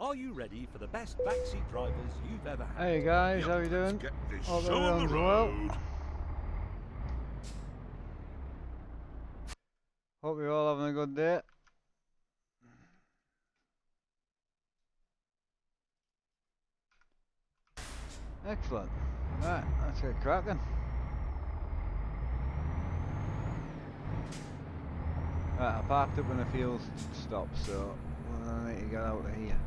Are you ready for the best backseat drivers you've ever had? Hey guys, Yep, how you let's doing? get this Hope show on the everyone's well. road. Hope you're all having a good day. Excellent. Right, let's get cracking. Right, I parked up in a fuel stop, so I need to get out of here.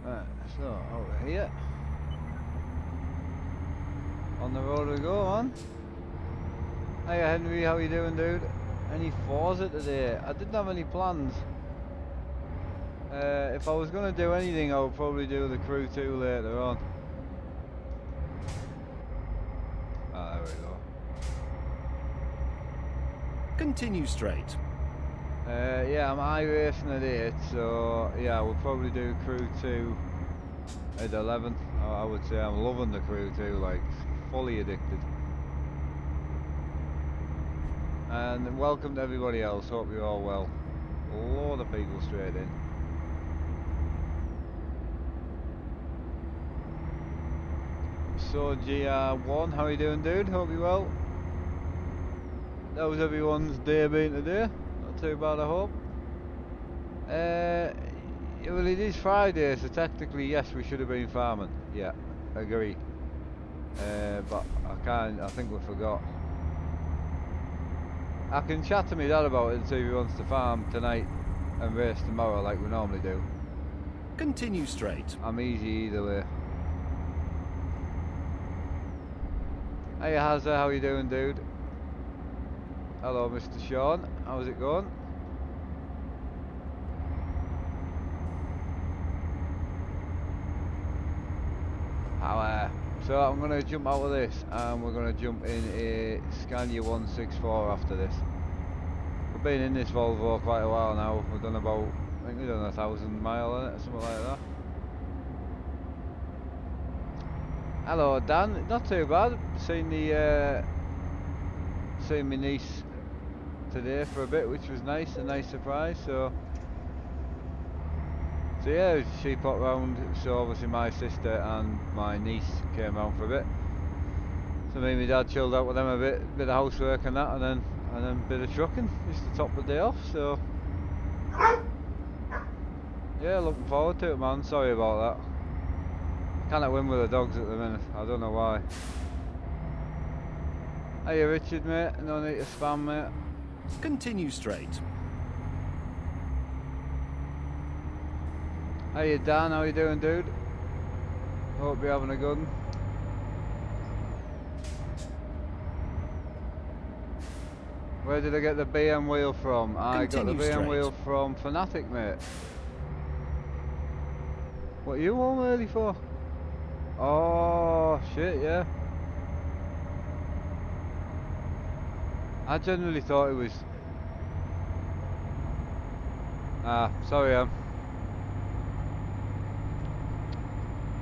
Right, so out of here. On the road we go, man. Hiya Henry, how you doing, dude? Any Forza today? I didn't have any plans. If I was going to do anything, I would probably do the Crew 2 later on. Ah, there we go. Continue straight. Yeah, I'm iRacing at 8, so yeah, we'll probably do Crew 2 at 11. I would say I'm loving the Crew 2, like, fully addicted. And welcome to everybody else, hope you're all well. A lot of people straight in. So GR1, how you doing, dude? Hope you're well. How's everyone's day been today? Not too bad, I hope. Well, it is Friday, so technically, yes, we should have been farming. Yeah, agree. But I think we forgot. I can chat to my dad about it and see if he wants to farm tonight and race tomorrow like we normally do. Continue straight. I'm easy either way. Hey Hazza, how you doing, dude? Hello, Mr. Sean. How's it going? So I'm going to jump out of this and we're going to jump in a Scania 164 after this. We've been in this Volvo quite a while now. We've done about, I think we've done 1,000 miles on it or something like that. Hello Dan, not too bad. Seen my niece today for a bit, which was nice, a nice surprise. So yeah, she popped round. So obviously my sister and my niece came round for a bit. So me and my dad chilled out with them a bit of housework and that, and then a bit of trucking just to top the day off. So yeah, looking forward to it, man. Sorry about that. I cannot win with the dogs at the minute. I don't know why. Hey Richard, mate. No need to spam, mate. Continue straight. Hey Dan, how you doing, dude? Hope you're having a good one. Where did I get the BM wheel from? I got the BM wheel from Fanatic, mate. What are you home early for? Oh shit, yeah. I generally thought it was... sorry.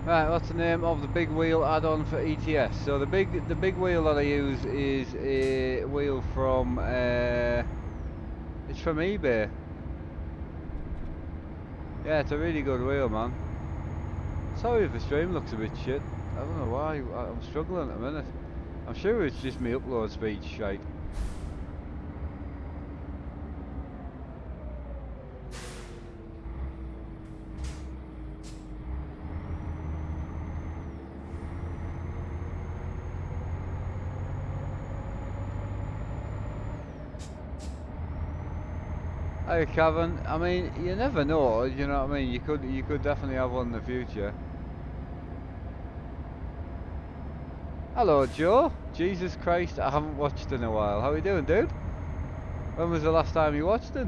Right, what's the name of the big wheel add-on for ETS? So the big wheel that I use is a wheel from it's from eBay. Yeah, it's a really good wheel, man. Sorry if the stream looks a bit shit. I don't know why. I'm struggling at the minute. I'm sure it's just me upload speed shite. Hey Kevin, I mean, you never know, you know what I mean? You could definitely have one in the future. Hello Joe, Jesus Christ, I haven't watched in a while. How you doing, dude? When was the last time you watched it?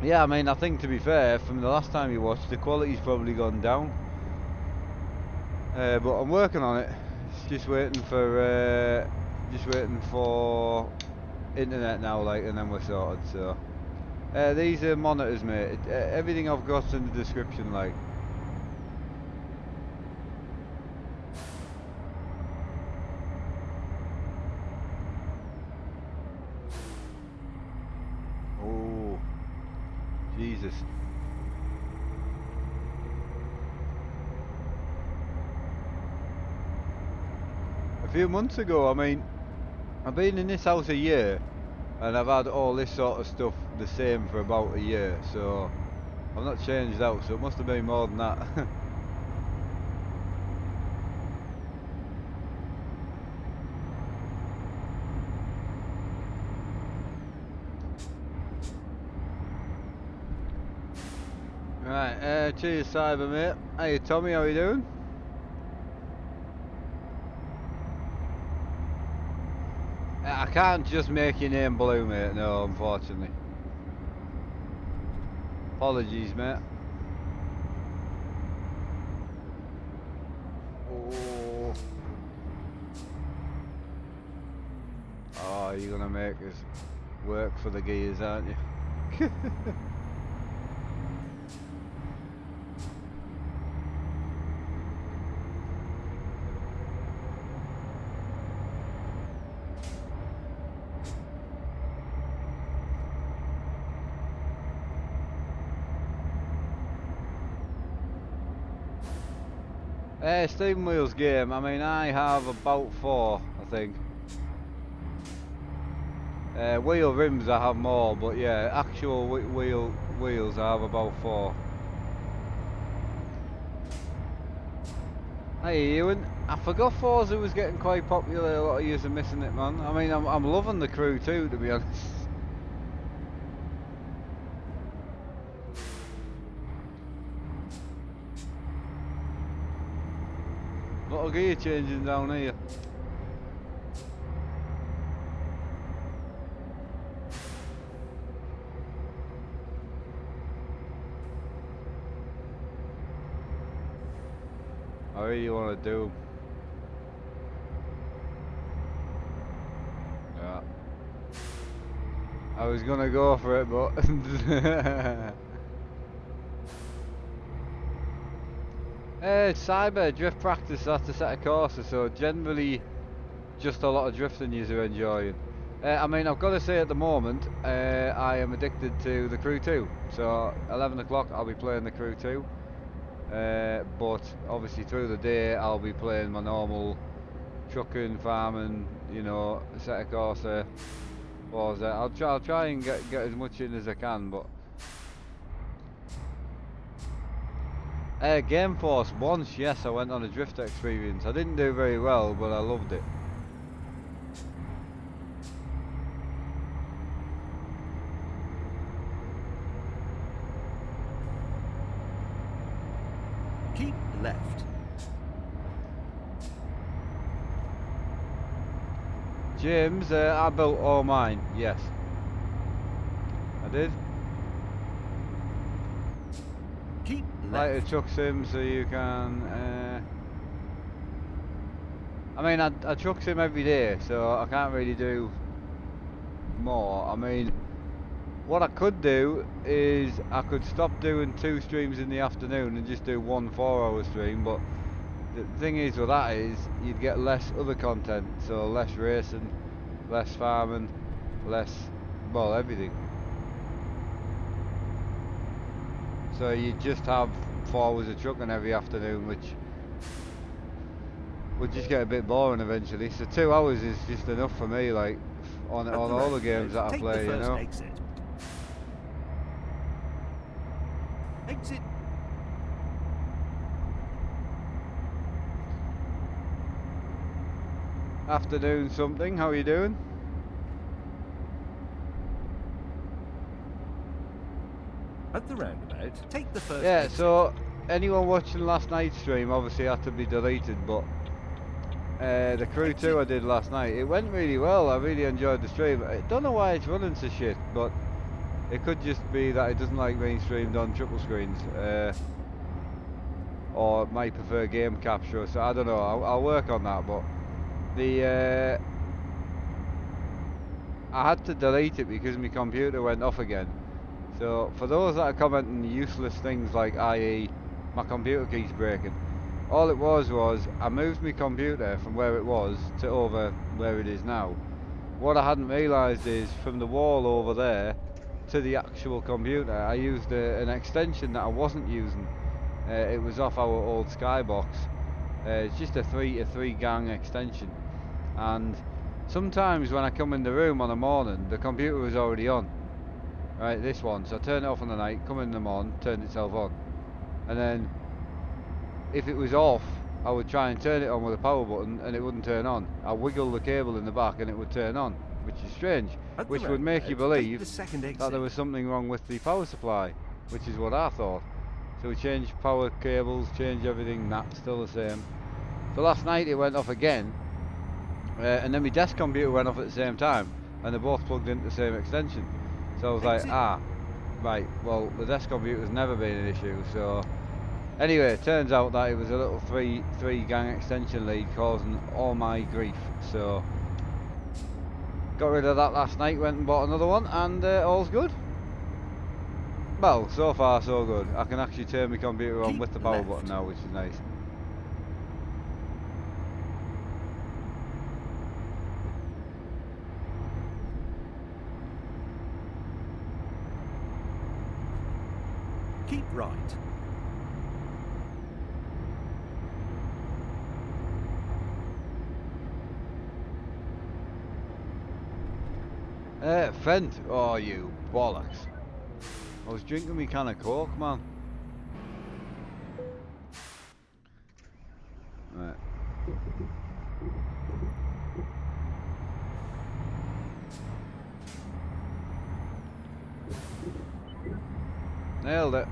Yeah, I mean, I think to be fair, from the last time you watched, the quality's probably gone down. But I'm working on it. It's just waiting for internet now, like, and then we're sorted. So these are monitors, mate. Everything I've got in the description, like. Jesus. A few months ago, I mean, I've been in this house a year, and I've had all this sort of stuff the same for about a year, so I've not changed out, so it must have been more than that. Right, cheers Cyber mate. Hey Tommy, how you doing? I can't just make your name blue mate, no, unfortunately. Apologies mate. Oh, you're gonna make us work for the gears, aren't you? Steam Wheels game, I mean I have about 4, I think. Wheel rims I have more, but yeah, actual wheels I have about 4. Hey Ewan, I forgot Forza was getting quite popular, a lot of yous are missing it man. I mean I'm loving the Crew too, to be honest. Lot of gear changing down here. I really want to do 'em. Yeah. I was gonna go for it, but Cyber drift practice, that's a set of courses, so generally just a lot of drifting you're enjoying. I mean, I've got to say at the moment, I am addicted to the Crew 2. So 11 o'clock I'll be playing the Crew 2. But obviously through the day I'll be playing my normal trucking, farming, you know, set of course. I'll try and get as much in as I can, but Game Force once, yes, I went on a drift experience. I didn't do very well, but I loved it. Keep left. James, I built all mine, yes. I did. Keep Like a left. truck sim so you can I mean I truck sim every day, so I can't really do more. I mean what I could do is I could stop doing 2 streams in the afternoon and just do 1 4-hour stream, but the thing is with that is you'd get less other content, so less racing, less farming, less, well, everything. So you just have 4 hours of trucking every afternoon, which would just get a bit boring eventually. So 2 hours is just enough for me, like on all the games that I play, you know. Exit. Exit. Afternoon something, how are you doing? At the roundabout, take the first Yeah, exit. so anyone watching last night's stream obviously had to be deleted, but the Crew 2 I did last night, it went really well. I really enjoyed the stream. I don't know why it's running so shit, but it could just be that it doesn't like being streamed on triple screens, or it might prefer game capture, so I don't know. I'll work on that, but the I had to delete it because my computer went off again. So for those that are commenting useless things like i.e. my computer keeps breaking, all it was I moved my computer from where it was to over where it is now. What I hadn't realised is from the wall over there to the actual computer. I used an extension that I wasn't using. It was off our old Skybox. It's just a three gang extension, and sometimes when I come in the room on the morning, the computer was already on. Right, this one. So I turn it off on the night, come in the morning, turn itself on, and then if it was off, I would try and turn it on with a power button, and it wouldn't turn on. I wiggle the cable in the back, and it would turn on, which is strange. At the Which would make you roundabout, take believe the second exit. that there was something wrong with the power supply, which is what I thought. So we changed power cables, changed everything, nah, still the same. So last night it went off again, and then my desk computer went off at the same time, and they both plugged into the same extension. So I was Exit. like, right, well the desk computer's never been an issue, so... Anyway, it turns out that it was a little three gang extension lead causing all my grief, so... Got rid of that last night, went and bought another one, and all's good. Well, so far so good. I can actually turn my computer on Keep with the power left. button now, which is nice. Keep right. Fent. Oh, you bollocks. I was drinking me can of Coke, man. Right. Nailed it.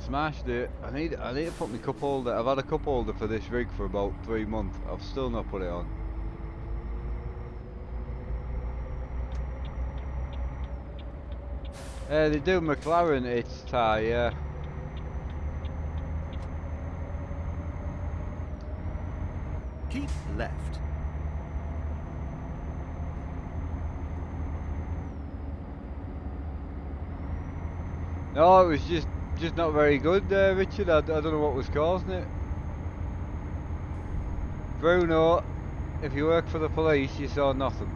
Smashed it. I need to put my cup holder. I've had a cup holder for this rig for about 3 months. I've still not put it on. They do McLaren, it's tie, yeah. Keep left. No, it was just not very good, Richard. I don't know what was causing it. Bruno, if you work for the police, you saw nothing.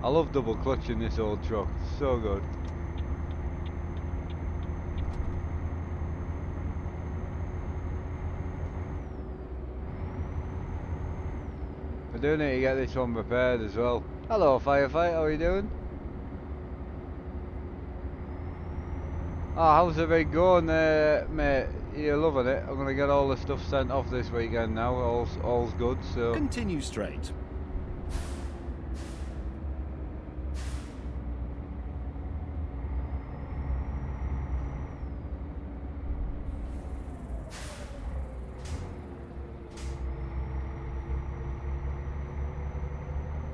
I love double clutching this old truck. It's so good. I do need to get this one repaired as well. Hello, firefighter, how are you doing? Oh, how's the rig going, mate? You're loving it. I'm gonna get all the stuff sent off this weekend now. All's good, so... Continue straight.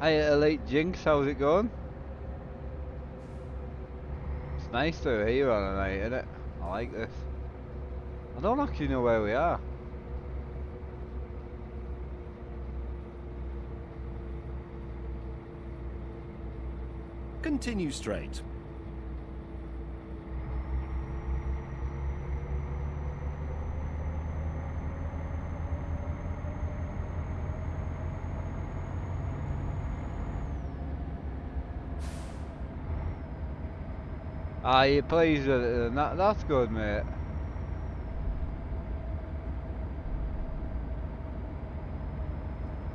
Hey, Elite Jinx, how's it going? It's nice to here on a night, isn't it? I like this. I don't actually know where we are. Continue straight. Ah, you pleased with it, that's good, mate.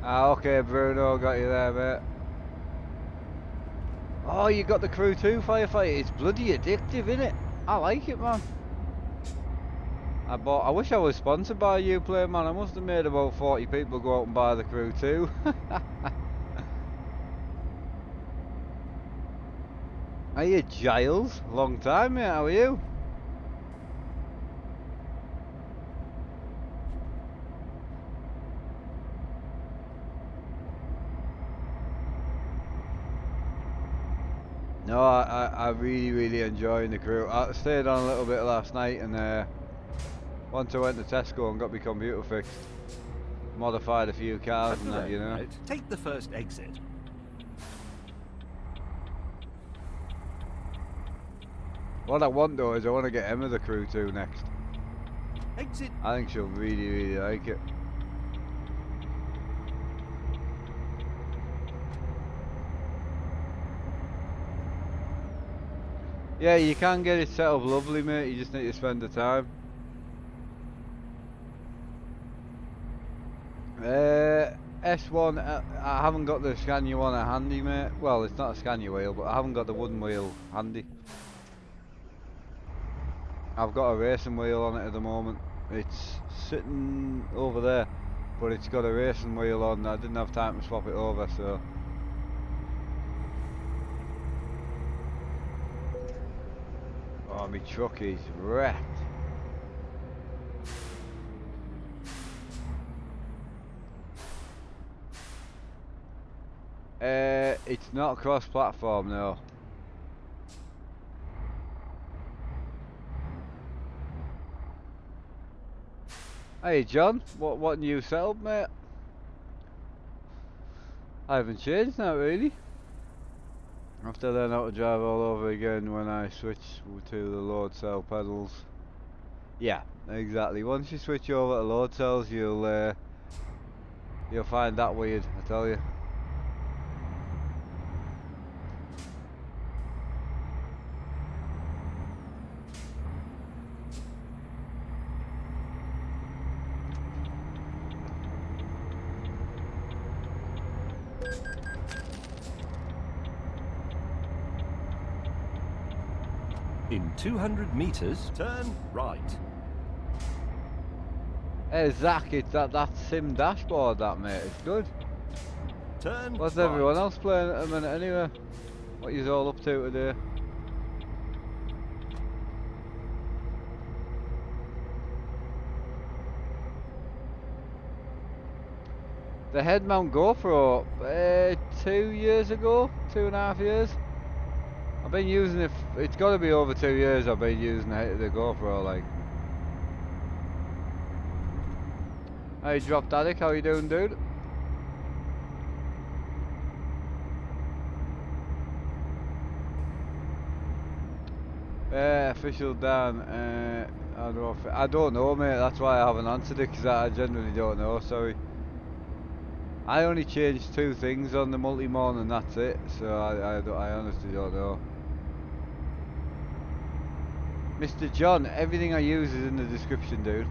Ah, okay, Bruno, got you there, mate. Oh, you got the crew too, firefighter. It's bloody addictive, innit? I like it, man. I wish I was sponsored by Uplay, man. I must have made about 40 people go out and buy the crew too. Are you Giles? Long time, mate. How are you? No, I really enjoying the crew. I stayed on a little bit last night, and once I went to Tesco and got my computer fixed, modified a few cars and that, you know. Take the first exit. What I want though is I want to get Emma the crew too next. Exit. I think she'll really, really like it. Yeah, you can get it set up lovely, mate. You just need to spend the time. S1, I haven't got the Scania one handy, mate. Well, it's not a Scania wheel, but I haven't got the wooden wheel handy. I've got a racing wheel on it at the moment. It's sitting over there, but it's got a racing wheel on. I didn't have time to swap it over, so. Oh, my truck is wrecked. It's not cross-platform, no. Hey, John, what new setup, mate? I haven't changed that really. I have to learn how to drive all over again when I switch to the load cell pedals. Yeah, exactly. Once you switch over to load cells, you'll find that weird, I tell you. In 200 meters, turn right. Hey Zach, it's that sim dashboard, that mate. It's good. Turn What's right. everyone else playing at the minute anyway? What you all up to today? The head mount GoPro, 2 years ago, 2.5 years. I've been using it. It's got to be over 2 years. I've been using the GoPro, like. Hey, Drop Daddick, how you doing, dude? Official Dan. I don't know, mate. That's why I haven't answered it, because I genuinely don't know. Sorry. I only changed 2 things on the multi-mon and that's it. So I honestly don't know. Mr. John, everything I use is in the description, dude.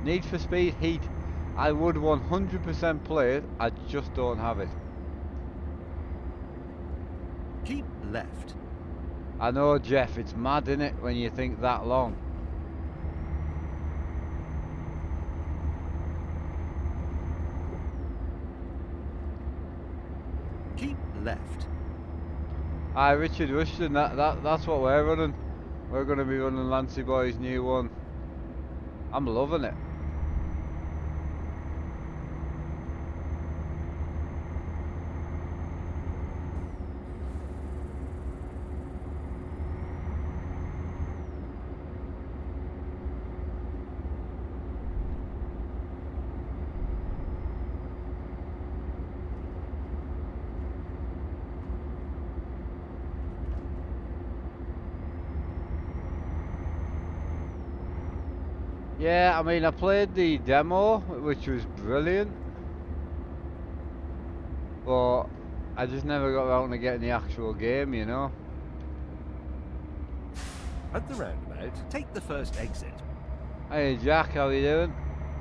Need for Speed Heat. I would 100% play it. I just don't have it. Keep left. I know, Jeff. It's mad, innit, when you think that long. Keep left. Hi, Richard Rushton. That's what we're running. We're going to be running Lancy Boy's new one. I'm loving it. Yeah, I mean, I played the demo, which was brilliant. But I just never got around to getting the actual game, you know. At the roundabout, take the first exit. Hey Jack, how you doing?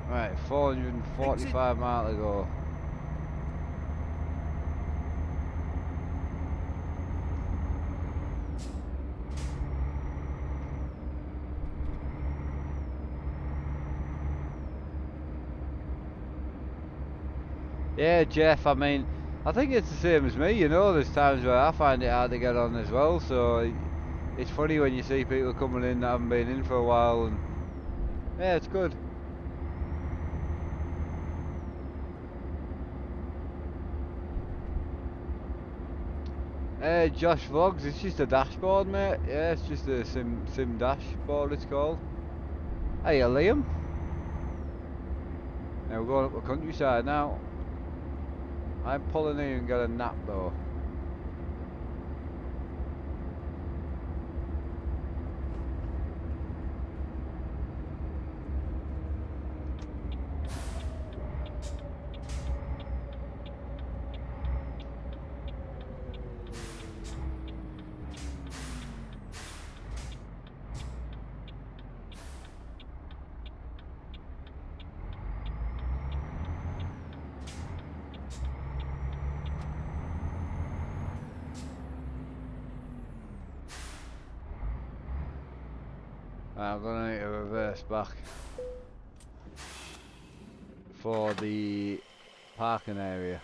Right, 445 miles to go. Yeah, Jeff, I mean, I think it's the same as me, you know. There's times where I find it hard to get on as well, so it's funny when you see people coming in that haven't been in for a while, and yeah, it's good. Josh Vlogs, it's just a dashboard, mate. Yeah, it's just a sim dashboard, it's called. Hey, Liam. Now we're going up the countryside now. I'm pulling in and got a nap though. I'm gonna need to reverse back for the parking area.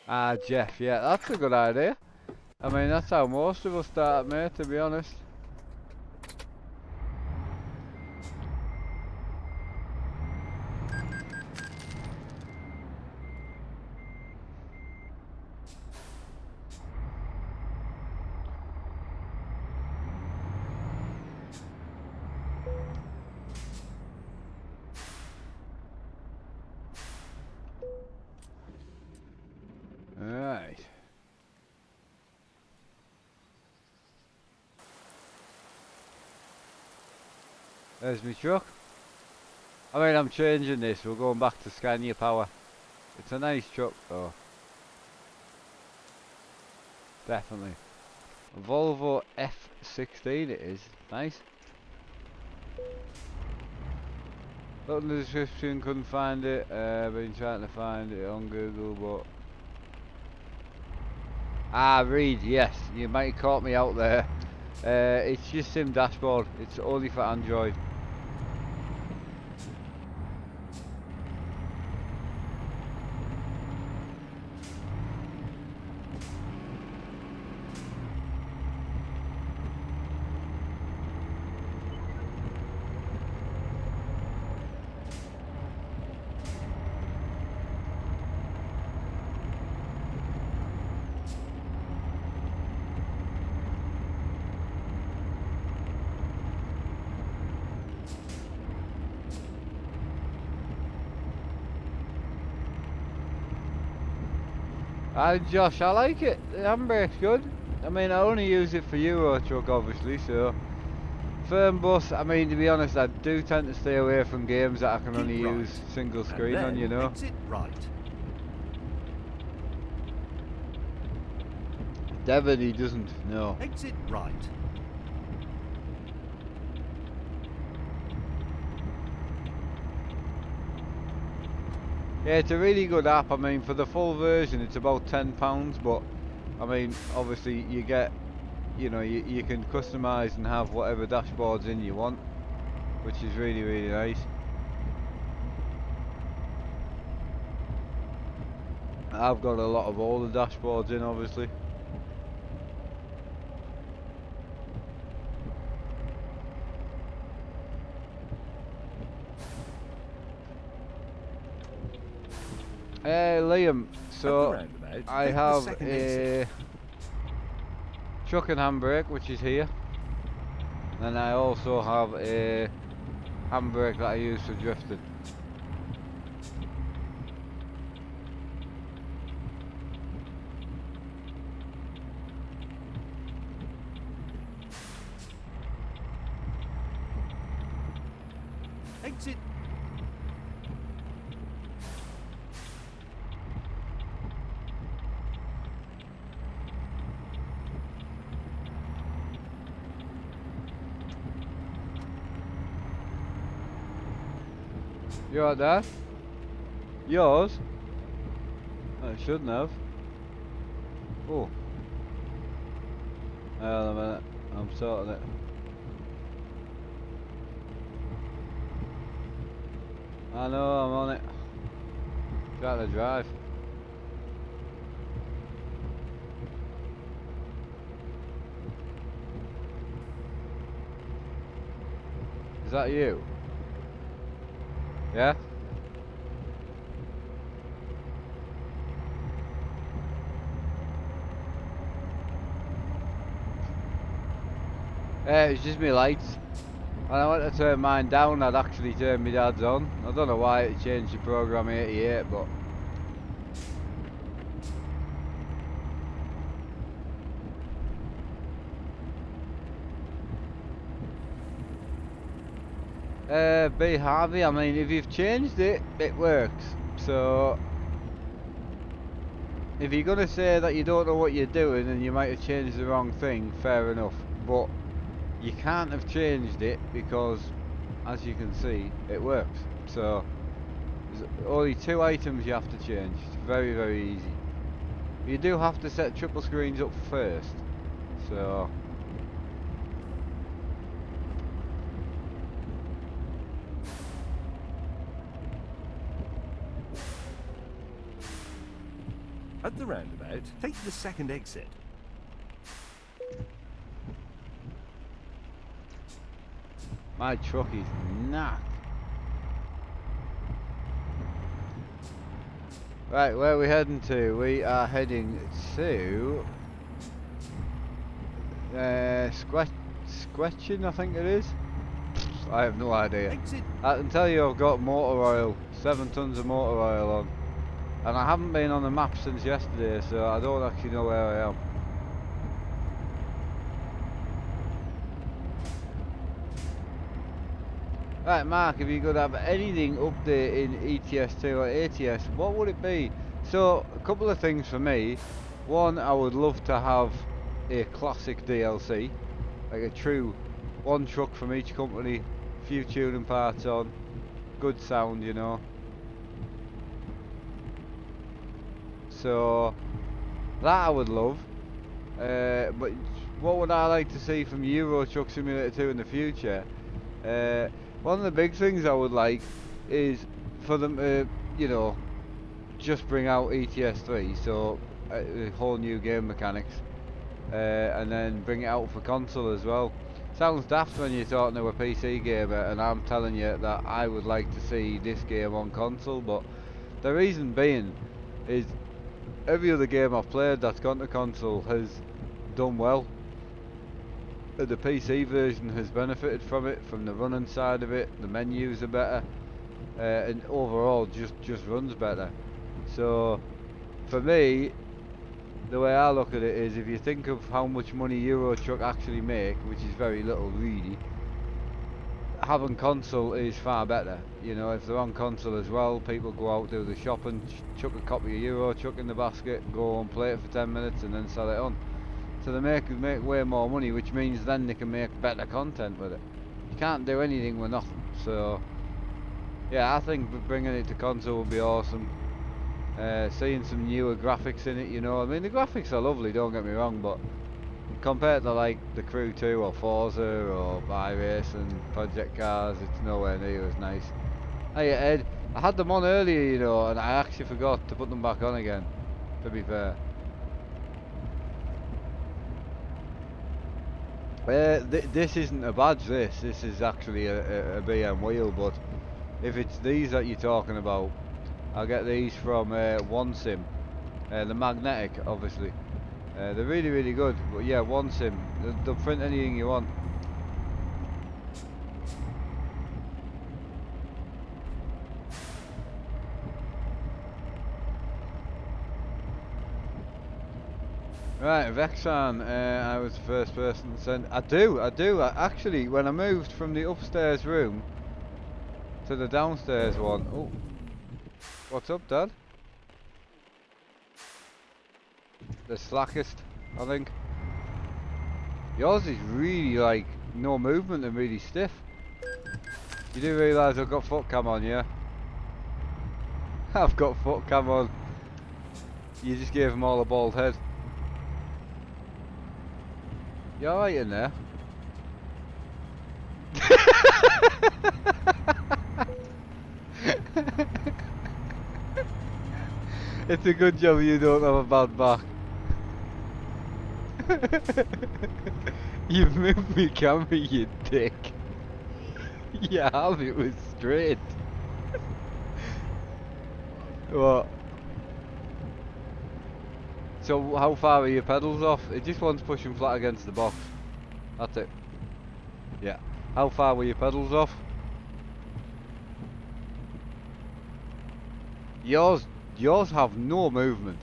Ah, Jeff, yeah, that's a good idea. I mean, that's how most of us start, mate, to be honest. Alright. There's my truck. I mean, I'm changing this. We're going back to Scania power. It's a nice truck, though. Definitely. A Volvo F16 it is. Nice. Looked in the description, couldn't find it. Been trying to find it on Google, but... Ah, Reed, yes. You might have caught me out there. It's just Sim Dashboard. It's only for Android. Josh, I like it. The handbrake's good. I mean, I only use it for Euro truck, obviously, so... Firm bus, I mean, to be honest, I do tend to stay away from games that I can only use single screen on, you know. Exit right. Devon, he doesn't, no. Exit right. Yeah, it's a really good app. I mean, for the full version, it's about £10, but I mean, obviously, you get, you know, you can customize and have whatever dashboards in you want, which is really, really nice. I've got a lot of all the dashboards in, obviously. Liam, so I have a truck and handbrake, which is here, and I also have a handbrake that I use for drifting. Exit. You alright there? Yours? I shouldn't have. Oh. Hold on a minute. I'm sorting it. I know, I'm on it. Trying to drive. Is that you? Yeah? It's just my lights. When I went to turn mine down, I'd actually turn my dad's on. I don't know why it changed the program 88, but... B Harvey, I mean, if you've changed it, it works. So... if you're going to say that you don't know what you're doing and you might have changed the wrong thing, fair enough. But you can't have changed it because, as you can see, it works. So There's only 2 items you have to change. It's very, very easy. You do have to set triple screens up first. So At the roundabout, take the second exit. my truck is knackered. Right, where are we heading to? We are heading to Squetching, I think it is. I have no idea. Exit. I can tell you I've got motor oil, 7 tons of motor oil on. And I haven't been on the map since yesterday, so I don't actually know where I am. Right, Mark, if you could have anything update in ETS2 or ATS, what would it be? So, a couple of things for me. One, I would love to have a classic DLC, like a true one truck from each company, few tuning parts on, good sound, you know. So, that I would love. But what would I like to see from Euro Truck Simulator 2 in the future? One of the big things I would like is for them to, you know, just bring out ETS 3, so a whole new game mechanics, and then bring it out for console as well. Sounds daft when you're talking to a PC gamer, and I'm telling you that I would like to see this game on console, but the reason being is every other game I've played that's gone to console has done well. The PC version has benefited from it, from the running side of it. The menus are better, and overall just runs better. So for me, the way I look at it is, if you think of how much money Euro Truck actually make, which is very little really, having console is far better. You know, if they're on console as well, people go out, do the shopping, chuck a copy of Euro Truck in the basket, go and play it for 10 minutes and then sell it on. So they make way more money, which means then they can make better content with it. You can't do anything with nothing. So yeah, I think bringing it to console would be awesome. Seeing some newer graphics in it, you know. I mean, the graphics are lovely, don't get me wrong, but compared to like the Crew 2 or Forza or iRace and Project Cars, it's nowhere near as nice. Hey Ed, I had them on earlier, you know, and I actually forgot to put them back on again, to be fair. This isn't a badge, this is actually a BM wheel, but if it's these that you're talking about, I'll get these from OneSim, the magnetic obviously. They're really, really good, but yeah, OneSim, they'll print anything you want. Right, Vexan, I was the first person to send. I do. Actually, when I moved from the upstairs room to the downstairs one. Oh, what's up, Dad? The slackest, I think. Yours is really like no movement and really stiff. You do realise I've got foot cam on, yeah? I've got foot cam on. You just gave them all a bald head. You alright in there? It's a good job you don't have a bad back. You've moved me camera, you dick. Yeah, it was straight. What? So how far are your pedals off? It just wants pushing flat against the box. That's it. Yeah. How far were your pedals off? Yours have no movement.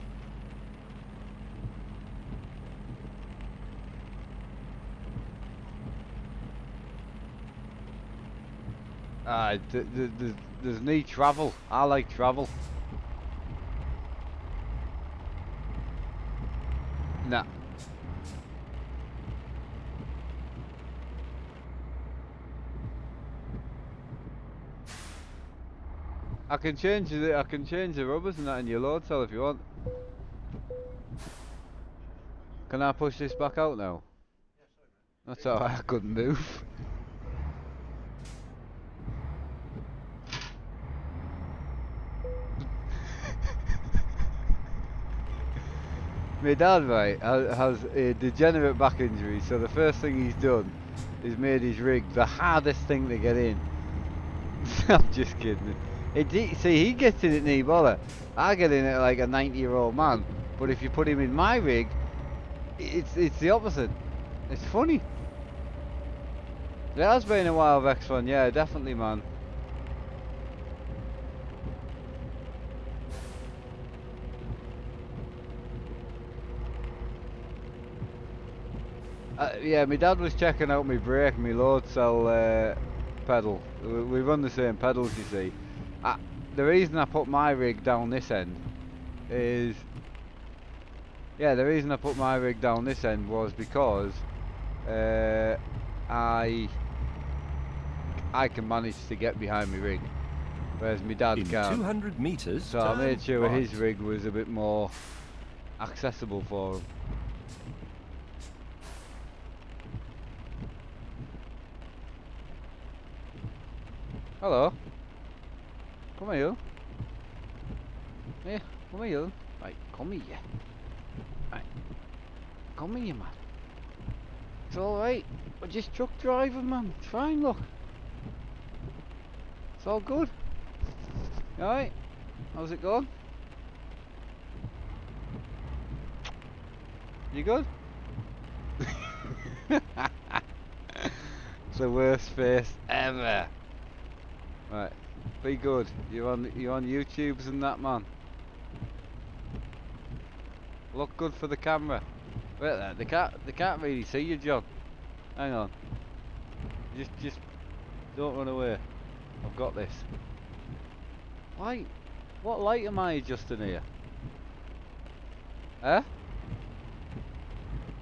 There's need travel. I like travel. Nah. I can change the rubbers and that in your load cell if you want. Can I push this back out now? That's alright, I couldn't move. My dad, right, has a degenerate back injury, so the first thing he's done is made his rig the hardest thing to get in. I'm just kidding. See, he gets in it knee bother. I get in it like a 90-year-old man, but if you put him in my rig, it's the opposite. It's funny. It has been a while, Vex one, yeah, definitely, man. Yeah, my dad was checking out my brake, my load cell pedal. We run the same pedals, you see. The reason I put my rig down this end is... Yeah, the reason I put my rig down this end was because I can manage to get behind my rig, whereas my dad can't. 200 meters. So I made sure his rig was a bit more accessible for him. Hello. Come here. Yeah, come here. Right, come here. Right. Come here, man. It's alright. We're just truck driving, man. It's fine, look. It's all good. Alright? How's it going? You good? It's the worst face ever. Right, be good. You on YouTubes and that, man. Look good for the camera. Wait there, they can't really see you, John. Hang on. Just don't run away. I've got this. Light? What light am I adjusting here? Huh?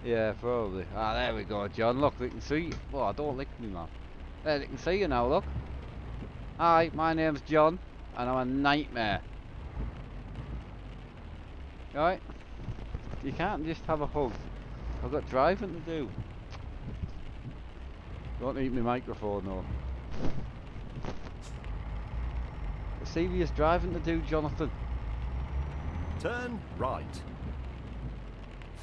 Yeah, probably. Ah, there we go, John. Look, they can see you. Oh, I don't lick me, man. There, they can see you now, look. Hi, my name's John, and I'm a nightmare. Right? You can't just have a hug. I've got driving to do. Don't eat my microphone, though. Serious driving to do, Jonathan. Turn right.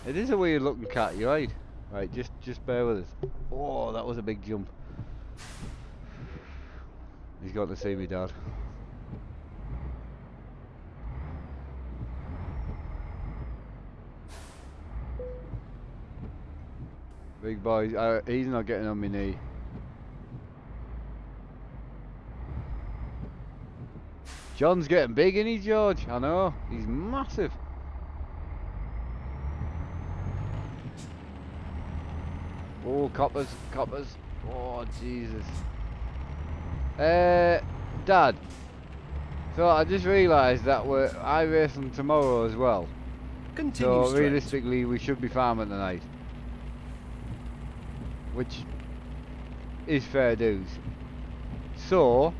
It is a weird looking cat, you're right. Right, just bear with us. Oh, that was a big jump. He's got to see me, Dad. Big boy, he's not getting on my knee. John's getting big, isn't he, George? I know, he's massive. Oh, coppers. Oh, Jesus. Dad. So I just realised that we're iRacing tomorrow as well. Continue so straight. Realistically, we should be farming tonight, which is fair dues. So,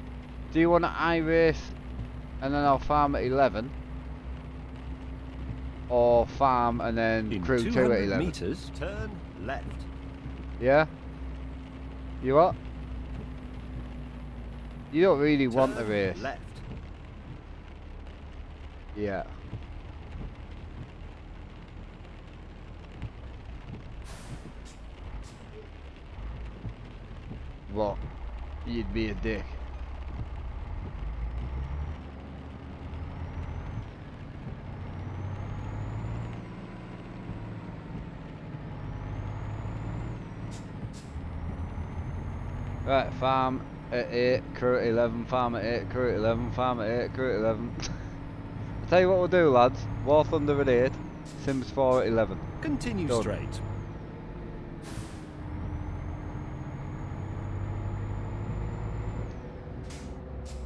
do you want to iRace and then I'll farm at 11, or farm and then crew 2 at 11? Meters, turn left. Yeah. You what? You don't really want the race. Left. Yeah. What? You'd be a dick. Right, farm at 8, crew at 11, farm at 8, crew at 11, farm at 8, crew at 11. I'll tell you what we'll do, lads. War Thunder at 8, Sims 4 at 11. Continue Done. straight.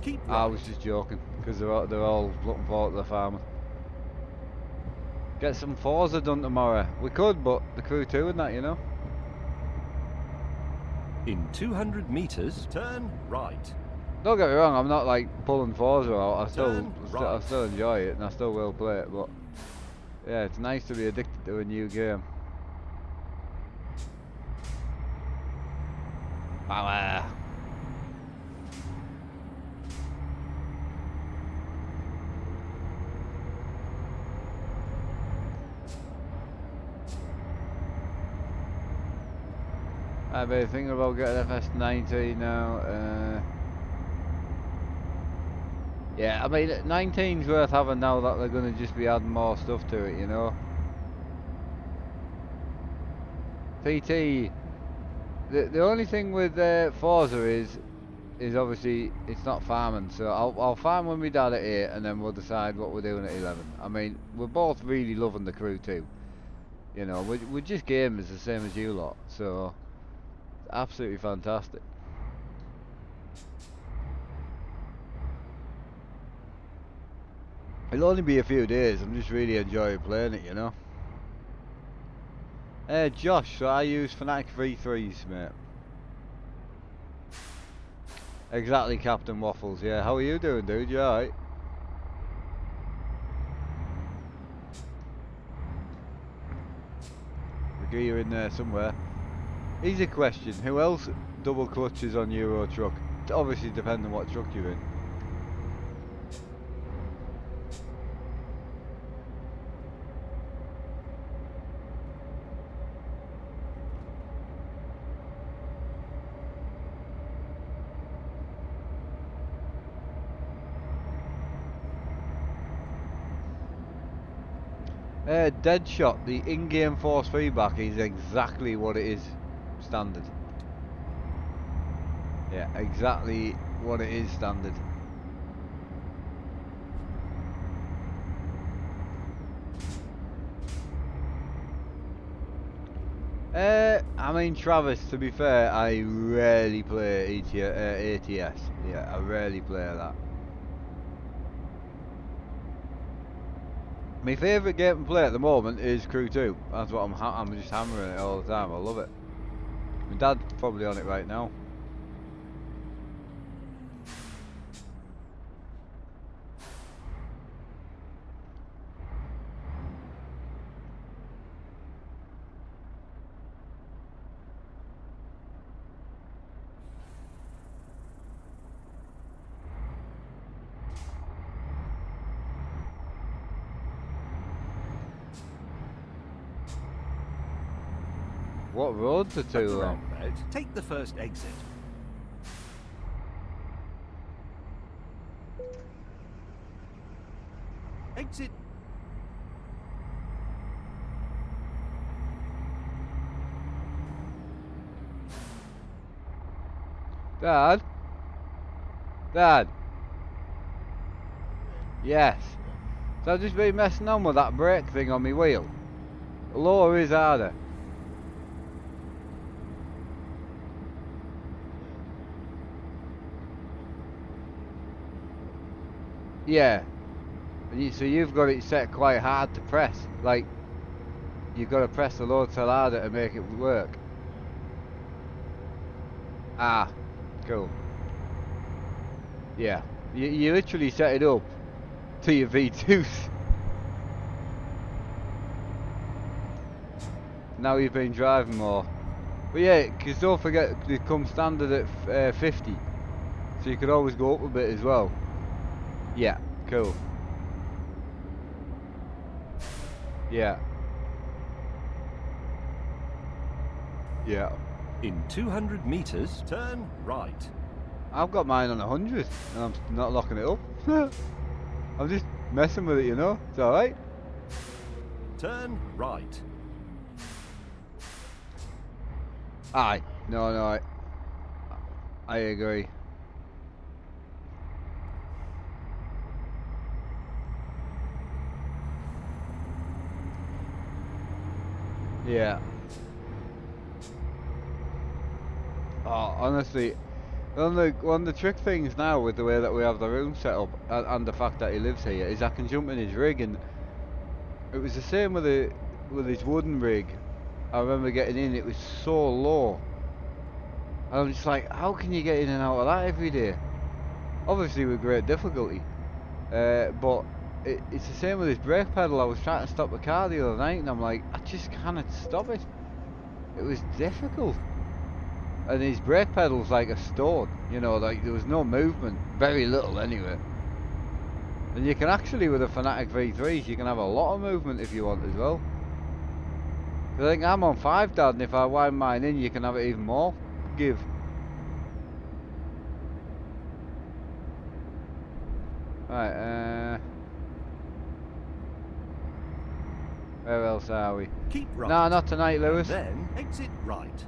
Keep right. I was just joking, because they're all looking forward to the farming. Get some Forza done tomorrow. We could, but the crew 2 and that, you know. In 200 meters, turn right. Don't get me wrong, I'm not like pulling Forza out. I Turn right. still enjoy it, and I still will play it. But yeah, it's nice to be addicted to a new game. Power. I've been thinking about getting FS19 now. Yeah, I mean, 19's worth having now that they're going to just be adding more stuff to it, you know. PT, the only thing with Forza is obviously it's not farming, so I'll farm with my dad at 8 and then we'll decide what we're doing at 11. I mean, we're both really loving the crew too. You know, we're just gamers the same as you lot, so it's absolutely fantastic. It'll only be a few days, I'm just really enjoying playing it, you know. Josh, so I use Fnatic V3s, mate. Exactly, Captain Waffles, yeah. How are you doing, dude? You alright? Agree you're in there somewhere. Easy question, who else double clutches on Euro truck? It obviously depends on what truck you're in. Deadshot, the in-game force feedback is exactly what it is standard. Yeah, exactly what it is standard. I mean, Travis, to be fair, I rarely play ATS. Yeah, I rarely play that. My favourite game to play at the moment is Crew 2. That's what I'm just hammering it all the time. I love it. My dad's probably on it right now. What roads are too long? Take the first exit. Exit. Dad? Dad? Yes. So I've just been messing on with that brake thing on my wheel. The lower is harder. Yeah. So you've got it set quite hard to press. Like, you've got to press the load cell harder to make it work. Ah, cool. Yeah. You literally set it up to your V2s. Now you've been driving more. But yeah, because don't forget, they come standard at 50. So you could always go up a bit as well. Yeah, cool. Yeah. Yeah. In 200 meters, turn right. I've got mine on 100 and I'm not locking it up. I'm just messing with it, you know. It's alright. Turn right. Aye. No, I agree. Yeah. Oh, honestly, one of the trick things now with the way that we have the room set up and the fact that he lives here is I can jump in his rig, and it was the same with his wooden rig. I remember getting in, it was so low. And I'm just like, how can you get in and out of that every day? obviously with great difficulty. But it's the same with this brake pedal. I was trying to stop the car the other night and I'm like, I just cannot stop it. It was difficult. And his brake pedal's like a stone, you know, like there was no movement, very little anyway. And you can actually, with the Fanatic V3s, you can have a lot of movement if you want as well. I think I'm on 5 dad, and if I wind mine in, you can have it even more give. Right, where else are we? Keep right. No, not tonight, Lewis. And then exit right.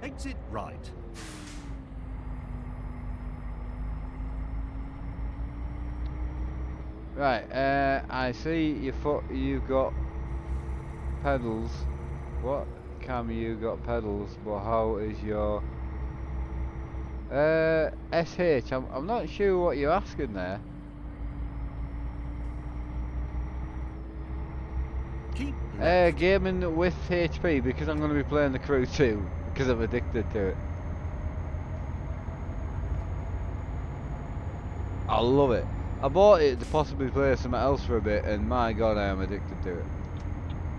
Exit right. Right, I see you've got pedals. What? Cam, you got pedals, but how is your SH? I'm not sure what you're asking there. Keep left. Gaming with HP, because I'm going to be playing the Crew 2 because I'm addicted to it. I love it. I bought it to possibly play something else for a bit, and my god, I am addicted to it.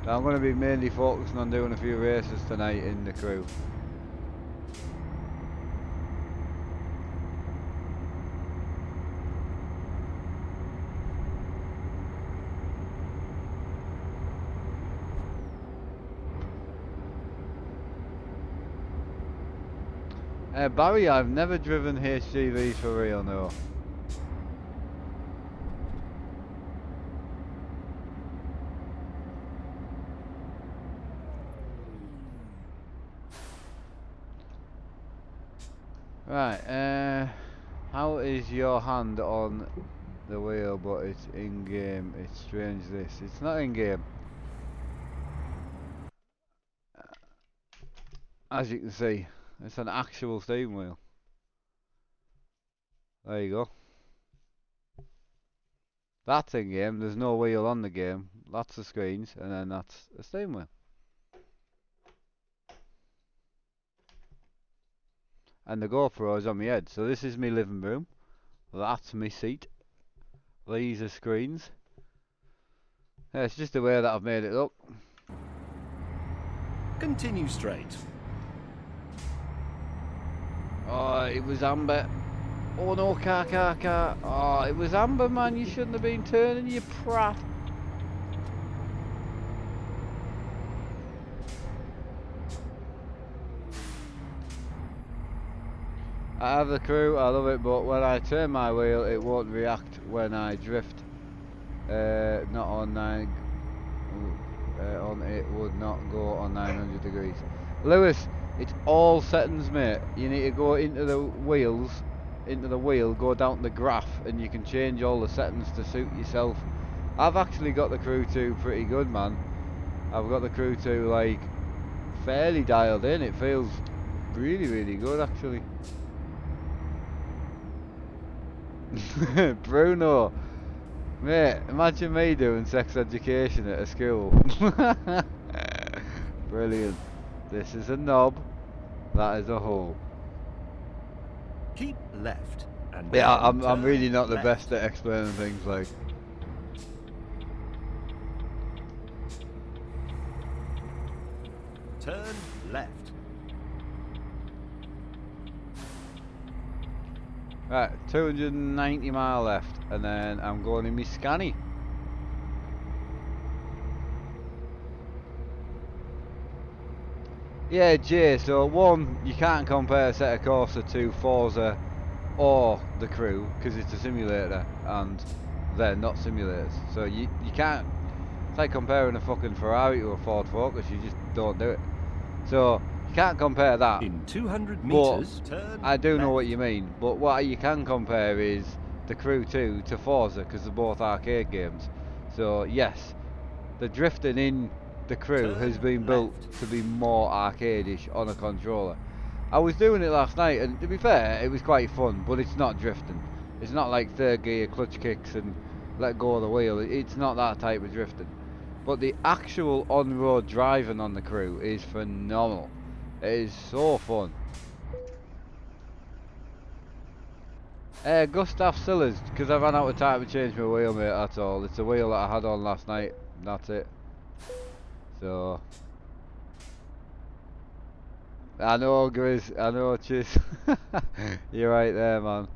I'm going to be mainly focusing on doing a few races tonight in the Crew. Barry, I've never driven HGVs for real, no. Right, how is your hand on the wheel, but it's in game? It's strange this. It's not in game. As you can see, it's an actual steering wheel. There you go. That's in game, there's no wheel on the game. That's the screens, and then that's a steering wheel. And the GoPro is on my head. So this is my living room. That's my seat. These are screens. Yeah, it's just the way that I've made it up. Continue straight. Oh, it was amber. Oh no, car. Oh, it was amber, man. You shouldn't have been turning, you prat. I have the Crew, I love it, but when I turn my wheel, it won't react when I drift. Not on 9. On it would not go on 900 degrees. Lewis, it's all settings, mate. You need to go into the wheels, go down to the graph, and you can change all the settings to suit yourself. I've actually got the Crew 2 pretty good, man. I've got the Crew 2 like fairly dialed in. It feels really good, actually. Bruno, mate, imagine me doing sex education at a school. Brilliant. This is a knob, that is a hole. Keep left. And Yeah, then I'm really not the left. best at explaining things like. Turn left. Right, 290 mile left, and then I'm going in my Scania. Yeah, Jay, so one, you can't compare a set of Corsa to Forza or the Crew, because it's a simulator, and they're not simulators. So you can't, it's like comparing a fucking Ferrari to a Ford Focus, you just don't do it. So, you can't compare that. In 200 meters, turn I do know left. what you mean, but what you can compare is the Crew 2 to Forza, because they're both arcade games. So yes, the drifting in the Crew has been built to be more arcade-ish on a controller. I was doing it last night, and to be fair, it was quite fun, but it's not drifting. It's not like third gear clutch kicks and let go of the wheel. It's not that type of drifting. but the actual on-road driving on the Crew is phenomenal. It is so fun. Gustav Sillers, because I ran out of time to change my wheel, mate, that's all. It's a wheel that I had on last night, and that's it. So... I know, Grizz, I know, cheers. You're right there, man.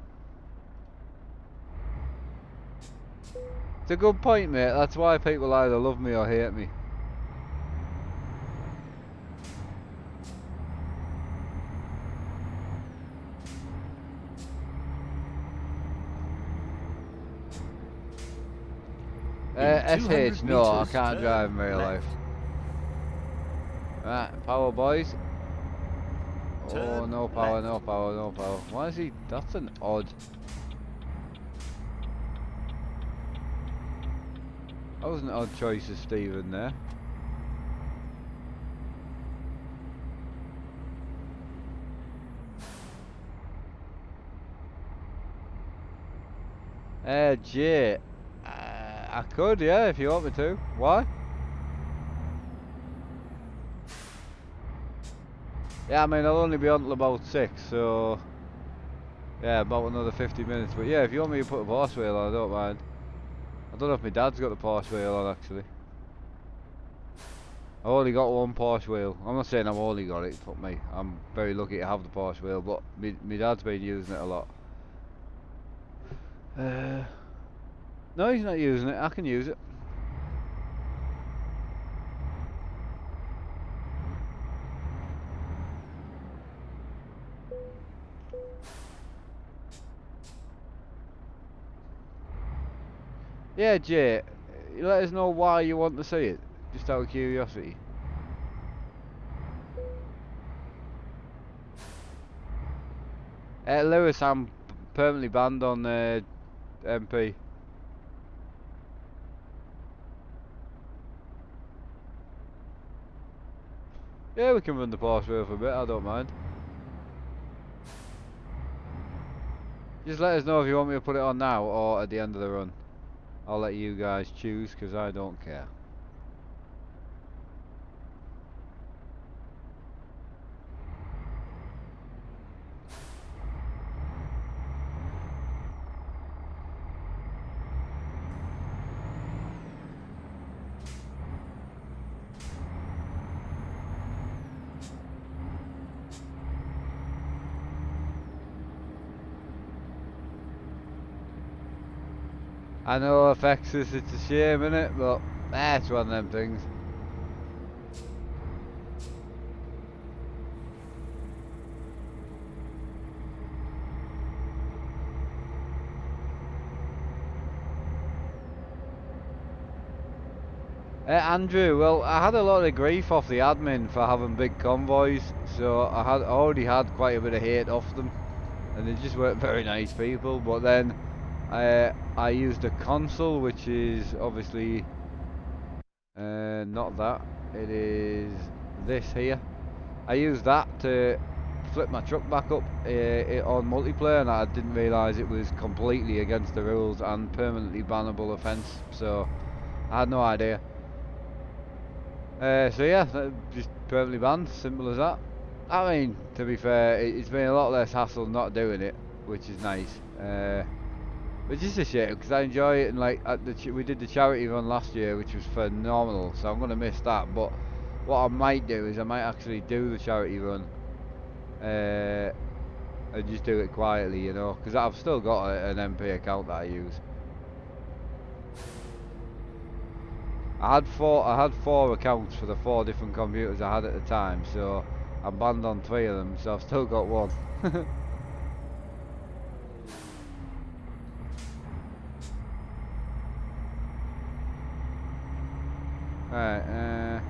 It's a good point, mate. That's why people either love me or hate me. SH, no, I can't drive in real life. Right, power, boys. Oh, no power, no power, no power. Why is he... That's an odd... That was an odd choice of Stephen there. Jay. I could, yeah, if you want me to. Why? Yeah, I mean, I'll only be on till about 6, so... Yeah, about another 50 minutes. But yeah, if you want me to put a Porsche wheel on, I don't mind. I don't know if my dad's got the Porsche wheel on, actually. I've only got one Porsche wheel. I'm not saying I've only got it, fuck me. I'm very lucky to have the Porsche wheel, but my dad's been using it a lot. No, he's not using it. I can use it. Yeah, Jay, you let us know why you want to see it, just out of curiosity. Lewis, I'm permanently banned on MP. Yeah, we can run the Porsche wheel for a bit, I don't mind. Just let us know if you want me to put it on now or at the end of the run. I'll let you guys choose, because I don't care. I know FX's, it's a shame, innit? But that's one of them things. Andrew, well, I had a lot of grief off the admin for having big convoys, so I already had quite a bit of hate off them, and they just weren't very nice people. But then I used a console, which is obviously not that. It is this here. I used that to flip my truck back up on multiplayer, and I didn't realise it was completely against the rules and permanently bannable offence. So I had no idea. So yeah, just permanently banned, simple as that. I mean, to be fair, it's been a lot less hassle not doing it, which is nice. But just a shame, because I enjoy it, and like we did the charity run last year, which was phenomenal, so I'm going to miss that. But what I might do is I might actually do the charity run, and just do it quietly, you know, because I've still got an MP account that I use. I had four accounts for the 4 different computers I had at the time, so I'm banned on 3 of them, so I've still got one. Right,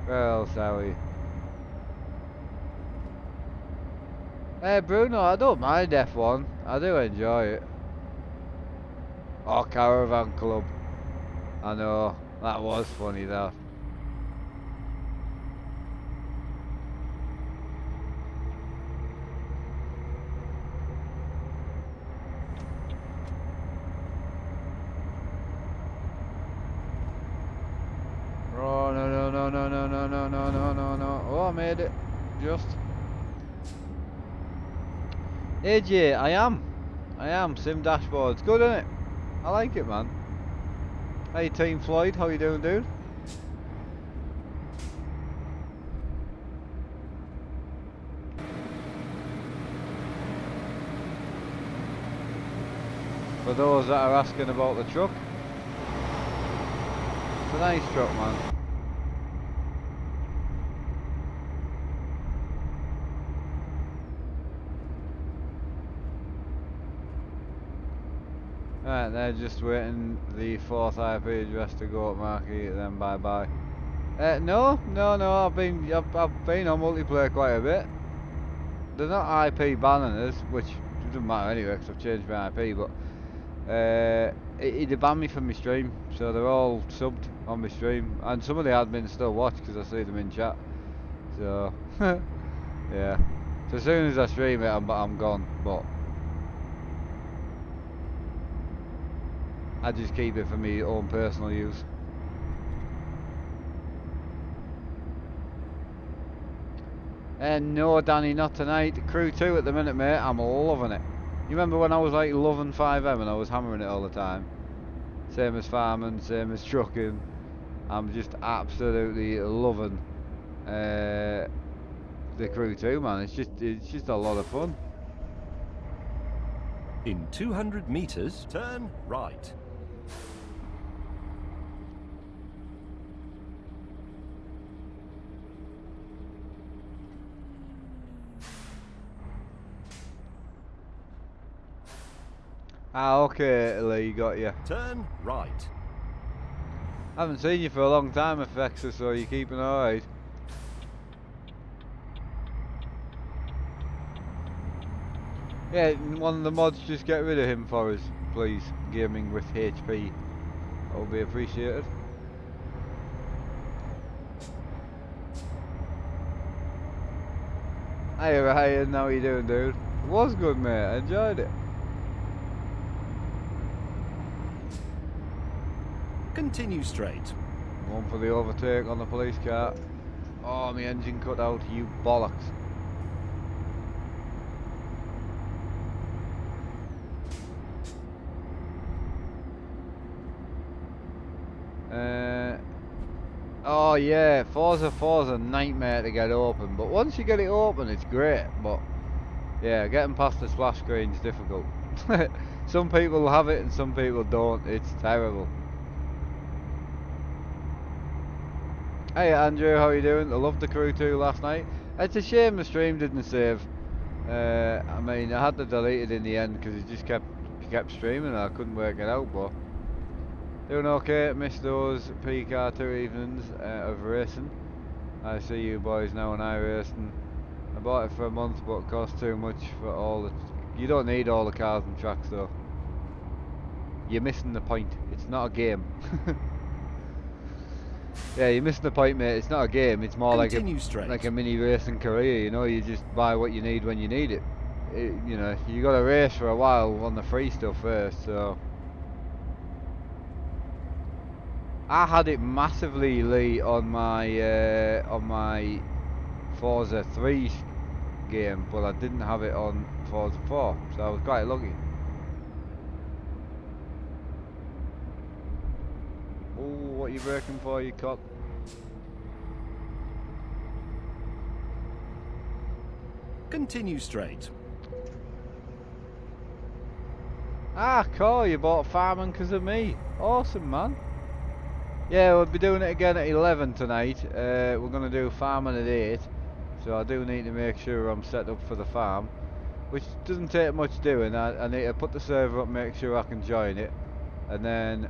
where else are we? Bruno, I don't mind F1. I do enjoy it. Oh, Caravan Club. I know, that was funny though. made it. Just. AJ, I am. Sim dashboard's good, isn't it? I like it, man. Hey, Team Floyd, how you doing, dude? For those that are asking about the truck, it's a nice truck, man. Right, they're just waiting the 4th IP address to go up market, then bye bye. No, I've been on multiplayer quite a bit. They're not IP banning us, which doesn't matter anyway because I've changed my IP, but it banned me from my stream, so they're all subbed on my stream, and some of the admins still watch because I see them in chat. So yeah, so as soon as I stream it, I'm gone. But I just keep it for my own personal use. And no, Danny, not tonight. Crew 2 at the minute, mate. I'm loving it. You remember when I was like loving 5M and I was hammering it all the time? Same as farming, same as trucking. I'm just absolutely loving the Crew 2, man. It's just a lot of fun. In 200 meters, turn right. Ah, okay, Lee, got you. Turn right. I haven't seen you for a long time, Effexer, so you keeping alright? Yeah, one of the mods just get rid of him for us, please. Gaming with HP. That would be appreciated. Hey Ryan, how you doing, dude? It was good, mate. I enjoyed it. Continue straight. One for the overtake on the police car. Oh, my engine cut out, you bollocks. Oh yeah, Forza's a nightmare to get open, but once you get it open it's great, but yeah, getting past the splash screen is difficult. Some people have it and some people don't, it's terrible. Hey Andrew, how you doing? I loved the Crew 2 last night. It's a shame the stream didn't save. I mean, I had to delete it in the end because it just kept streaming and I couldn't work it out, but doing okay. Missed those PK2 evenings of racing. I see you boys now and I racing. I bought it for a month but it cost too much for all the... You don't need all the cars and tracks though. You're missing the point. It's not a game. Yeah, you're missing the point, mate. It's not a game. It's more like a mini racing career. You know, you just buy what you need when you need it. You know, you got to race for a while on the free stuff first. So I had it massively, Lee, on my Forza 3 game, but I didn't have it on Forza 4, so I was quite lucky. Oh, what are you braking for, you cock? Continue straight. Ah, cool, you bought farming because of me. Awesome, man. Yeah, we'll be doing it again at 11 tonight. We're going to do farming at 8. So I do need to make sure I'm set up for the farm. Which doesn't take much doing. I need to put the server up, make sure I can join it. And then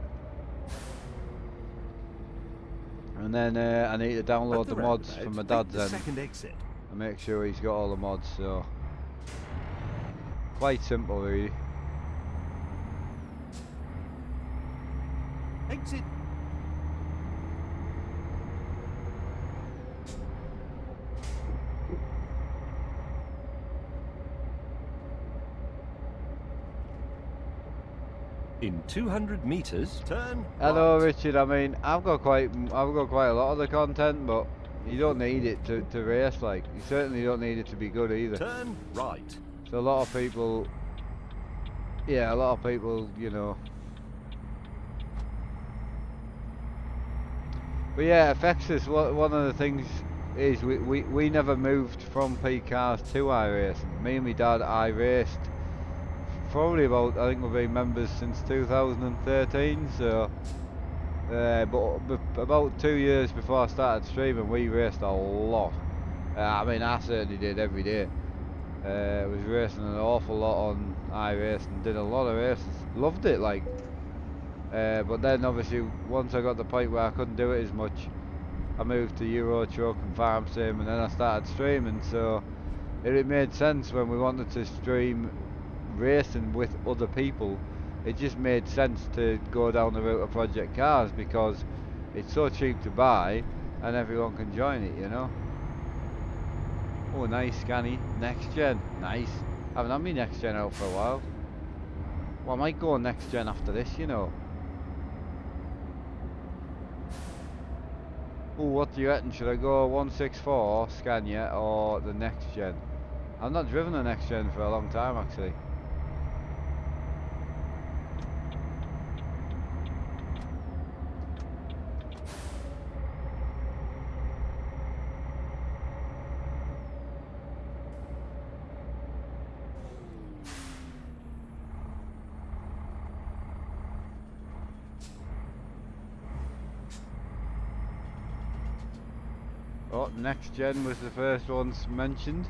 I need to download the mods from my dad's end. Second exit. And make sure he's got all the mods, so... Quite simple, really. Exit. In 200 meters, turn Hello, right. Richard. I mean, I've got quite a lot of the content, but You don't need it to race, like. You certainly don't need it to be good either. Turn right. So a lot of people, yeah, a lot of people, you know. But yeah, it affects us. One of the things is we never moved from P cars to iRacing. Me and my dad iRaced probably about, I think we've been members since 2013, so but about 2 years before I started streaming, we raced a lot. I mean, I certainly did every day. Was racing an awful lot on iRacing, did a lot of races, loved it, like. But then obviously once I got to the point where I couldn't do it as much, I moved to Euro Truck and Farm Sim, and then I started streaming. So it made sense when we wanted to stream racing with other people. It just made sense to go down the route of Project Cars because it's so cheap to buy and everyone can join it, you know. Oh, nice, Scania. Next gen, nice. Haven't had me next gen out for a while. Well, I might go next gen after this, you know. Oh, what do you reckon? Should I go 164 Scania or the next gen? I've not driven the next gen for a long time, actually. Oh, next gen was the first ones mentioned.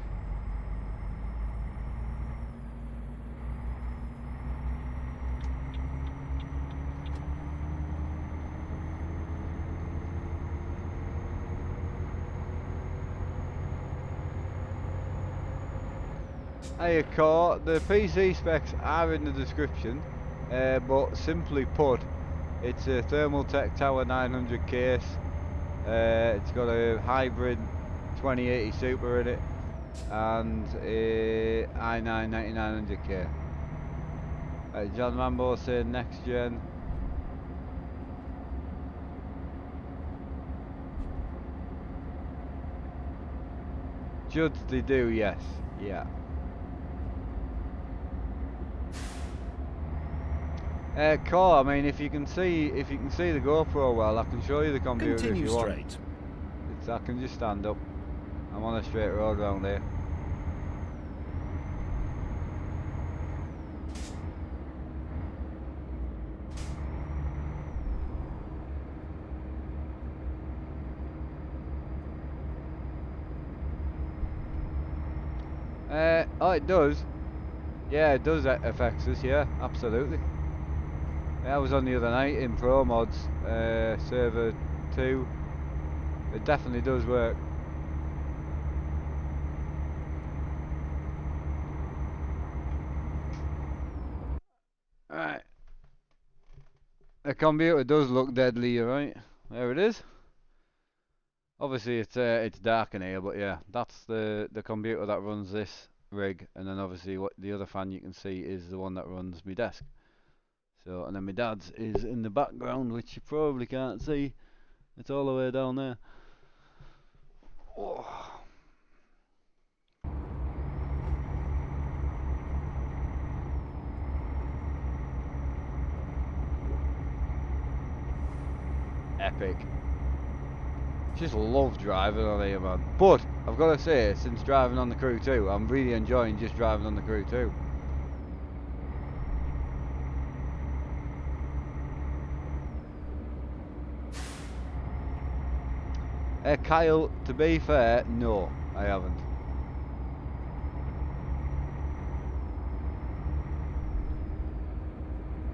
Hey, car, the PC specs are in the description, but simply put, it's a Thermaltake Tower 900 case. It's got a hybrid 2080 Super in it, and a i9 9900K. John Rambo saying next gen. Judge they do, yes, yeah. Core, I mean, if you can see the GoPro well, I can show you the computer. Continue if you straight. Want. I can just stand up. I'm on a straight road round here. Oh, it does. Yeah, it does affect us. Yeah, absolutely. Yeah, I was on the other night in promods, server 2. It definitely does work. Right. The computer does look deadly, you're right. There it is. Obviously it's dark in here, but yeah, that's the computer that runs this rig, and then obviously what the other fan you can see is the one that runs my desk. So, and then my dad's is in the background, which you probably can't see. It's all the way down there. Oh. Epic. Just love driving on here, man. But I've got to say, since driving on the Crew 2, I'm really enjoying just driving on the Crew 2. Kyle, to be fair, no, I haven't.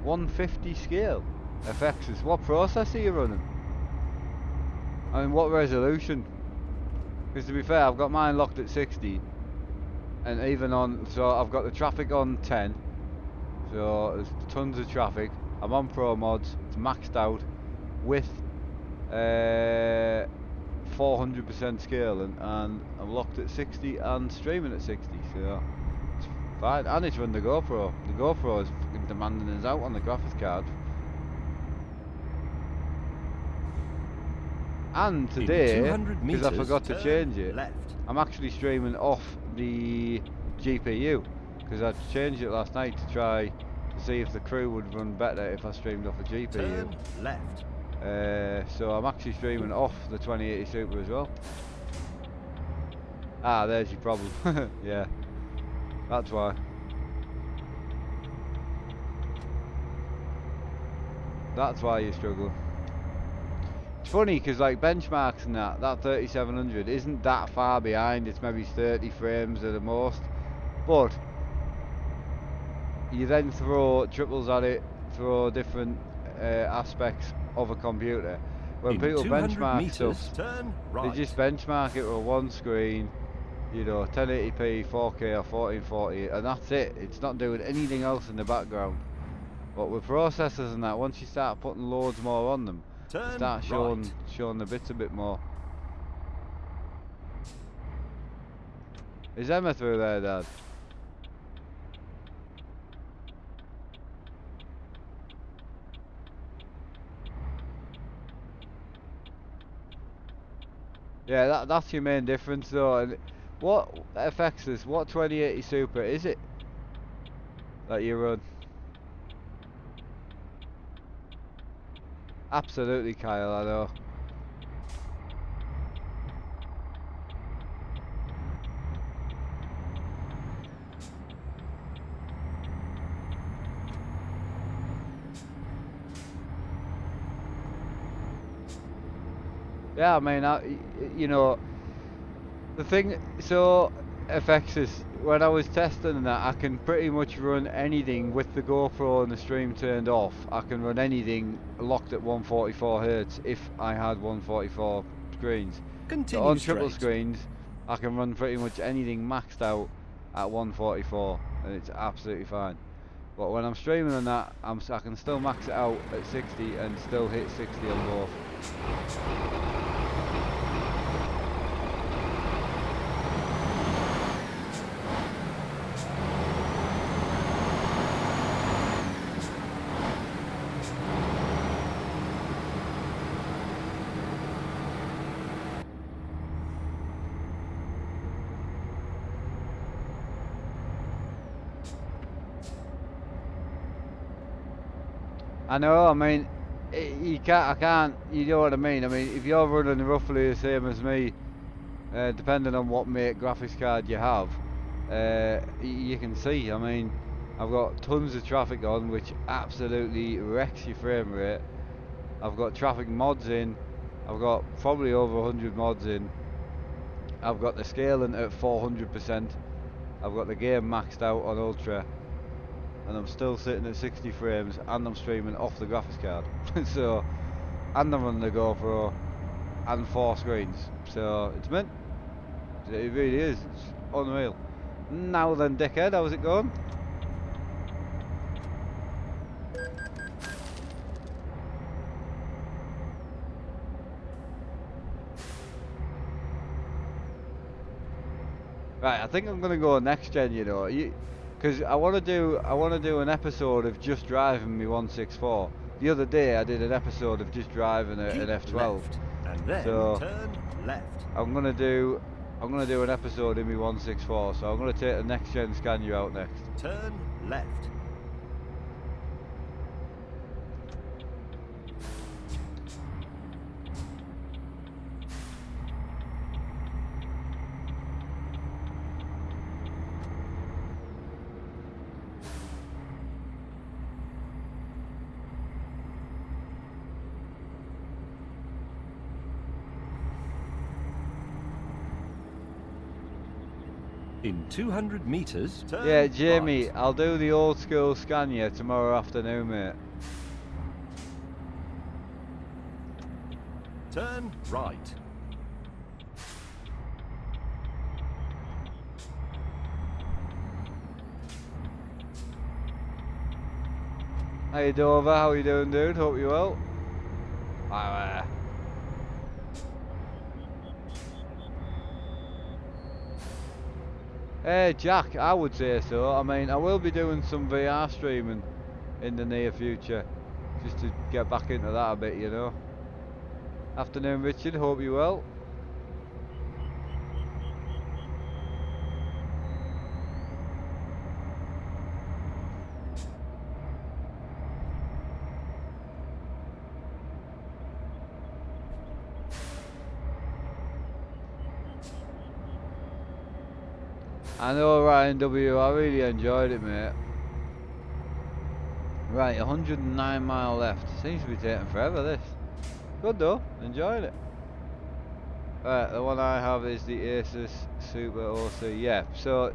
.150 scale FXs. What processor are you running? I mean, what resolution? Because to be fair, I've got mine locked at 60, and even on, so I've got the traffic on 10, so there's tons of traffic. I'm on Pro Mods, it's maxed out with 400% scaling, and I'm locked at 60 and streaming at 60, so it's fine. And it's run the GoPro. The GoPro is fucking demanding us out on the graphics card. And In today, 200 because I meters, forgot to turn change it, left. I'm actually streaming off the GPU, because I changed it last night to try to see if the crew would run better if I streamed off the GPU. Turn left. So I'm actually streaming off the 2080 Super as well. Ah, there's your problem. Yeah, that's why. That's why you struggle. It's funny because like benchmarks and that 3700 isn't that far behind. It's maybe 30 frames at the most. But you then throw triples at it, throw different aspects of a computer. When In people 200 benchmark meters, stuff, turn they right. just benchmark it with one screen, you know, 1080p, 4K or 1440, and that's it. It's not doing anything else in the background. But with processors and that, once you start putting loads more on them, they Turn start right. showing the bits a bit more. Is Emma through there, Dad? Yeah, that's your main difference though. And what affects this? What 2080 Super is it that you run? Absolutely, Kyle, I know. Yeah, I mean, you know, the thing, so affects is when I was testing that, I can pretty much run anything with the GoPro and the stream turned off. I can run anything locked at 144 Hz if I had 144 screens. So Continue on triple straight. screens, I can run pretty much anything maxed out at 144, and it's absolutely fine. But when I'm streaming on that, I can still max it out at 60 and still hit 60 on both. I know, I mean, I can't, you know what I mean? I mean, if you're running roughly the same as me, depending on what make graphics card you have, you can see, I mean, I've got tons of traffic on, which absolutely wrecks your frame rate. I've got traffic mods in, I've got probably over 100 mods in, I've got the scaling at 400%, I've got the game maxed out on Ultra, and I'm still sitting at 60 frames, and I'm streaming off the graphics card. So, and I'm running the GoPro, and 4 screens. So, it's mint. It really is. It's unreal. Now then, dickhead, how's it going? Right, I think I'm gonna go next gen, you know, because I want to do an episode of just driving me 164. The other day I did an episode of just driving an F12. Left, and then So turn left. I'm gonna do an episode in me 164. So I'm gonna take the next gen Scania out next. Turn left. In 200 meters, turn Yeah, Jamie, right. I'll do the old school Scania tomorrow afternoon, mate. Turn right. Hey Dover, how you doing, dude? Hope you're well. Hey Jack, I would say so. I mean, I will be doing some VR streaming in the near future, just to get back into that a bit, you know. Afternoon, Richard. Hope you're well. I know, Ryan W. I really enjoyed it, mate. Right, 109 mile left. Seems to be taking forever, this. Good though, enjoyed it. Right, the one I have is the Asus Super OC. Yeah, so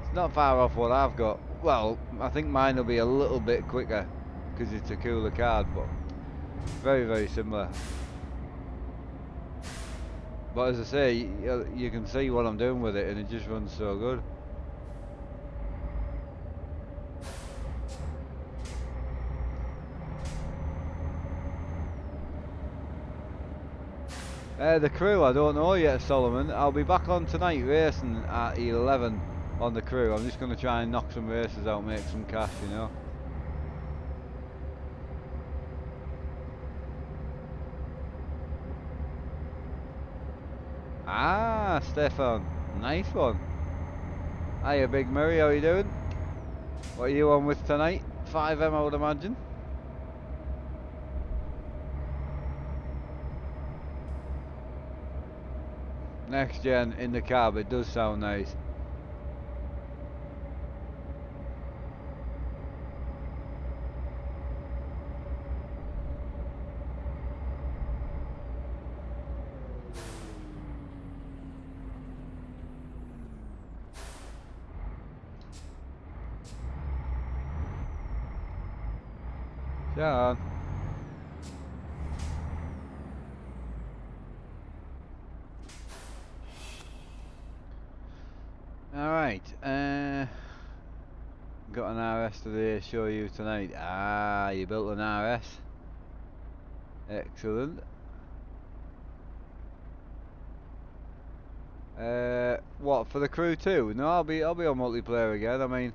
it's not far off what I've got. Well, I think mine will be a little bit quicker because it's a cooler card, but very, very similar. But as I say, you can see what I'm doing with it, and it just runs so good. The crew, I don't know yet, Solomon. I'll be back on tonight racing at 11 on the crew. I'm just going to try and knock some races out, make some cash, you know. Ah, Stefan. Nice one. Hiya, Big Murray. How you doing? What are you on with tonight? 5M, I would imagine. Next gen in the cab. It does sound nice. John. Alright, got an RS today to show you tonight. Ah, you built an RS. Excellent. What, for the crew too? No, I'll be on multiplayer again. I mean,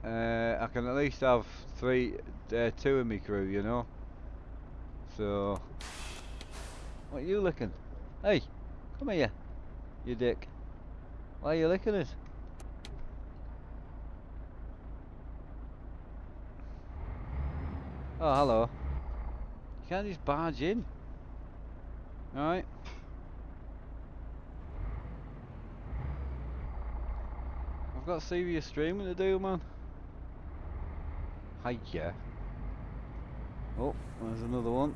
I can at least have two in my crew, you know. So, what are you licking? Hey, come here, you dick. Why are you licking it? Oh, hello. You can't just barge in. Alright. I've got serious streaming to do, man. Hiya. Oh, there's another one.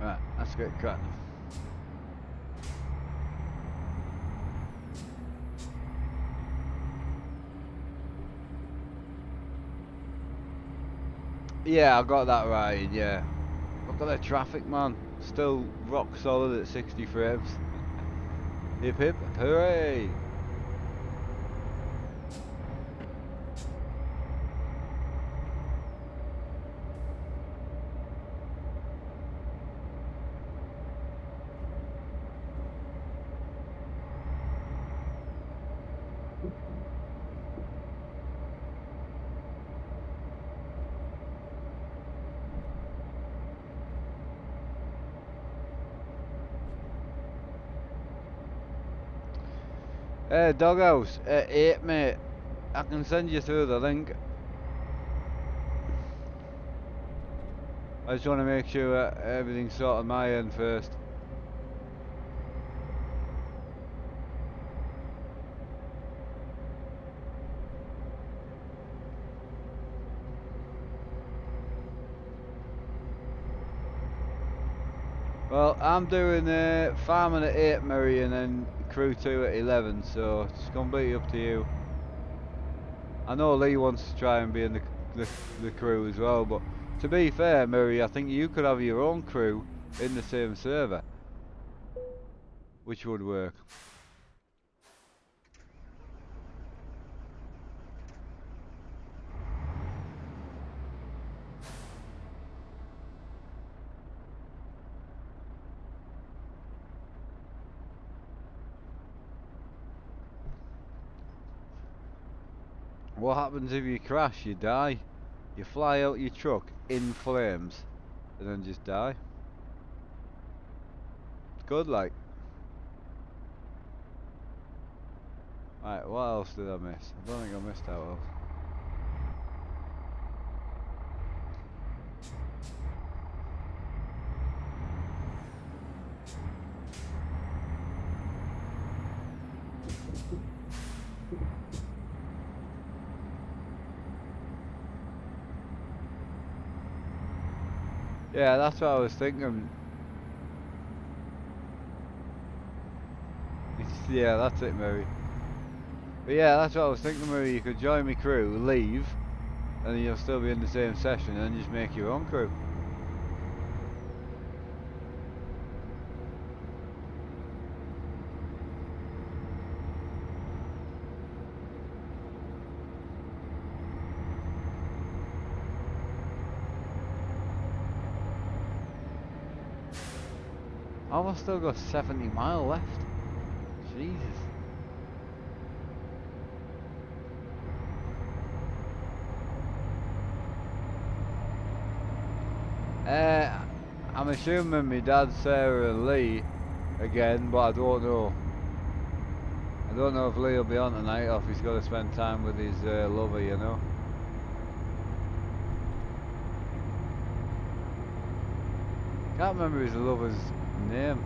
Right, let's get cracking. Yeah, I got that right, yeah. Look at the traffic, man. Still rock solid at 60 frames. Hip hip, hooray! Doghouse, 8 mate. I can send you through the link. I just want to make sure everything's sorted on my end first. Well, I'm doing farming at 8 Murray and then crew 2 at 11, so it's completely up to you. I know Lee wants to try and be in the crew as well, but to be fair, Murray, I think you could have your own crew in the same server, which would work. What happens if you crash? You die. You fly out your truck in flames and then just die. It's good, like. Right, what else did I miss? I don't think I missed out else. Yeah, that's what I was thinking. Yeah, that's it, Mary. But yeah, that's what I was thinking, Mary. You could join my crew, leave, and then you'll still be in the same session, and just make your own crew. Oh, I've still got 70 mile left. Jesus. I'm assuming my dad, Sarah and Lee again, but I don't know. I don't know if Lee will be on tonight or if he's got to spend time with his lover, you know. Can't remember his lover's name.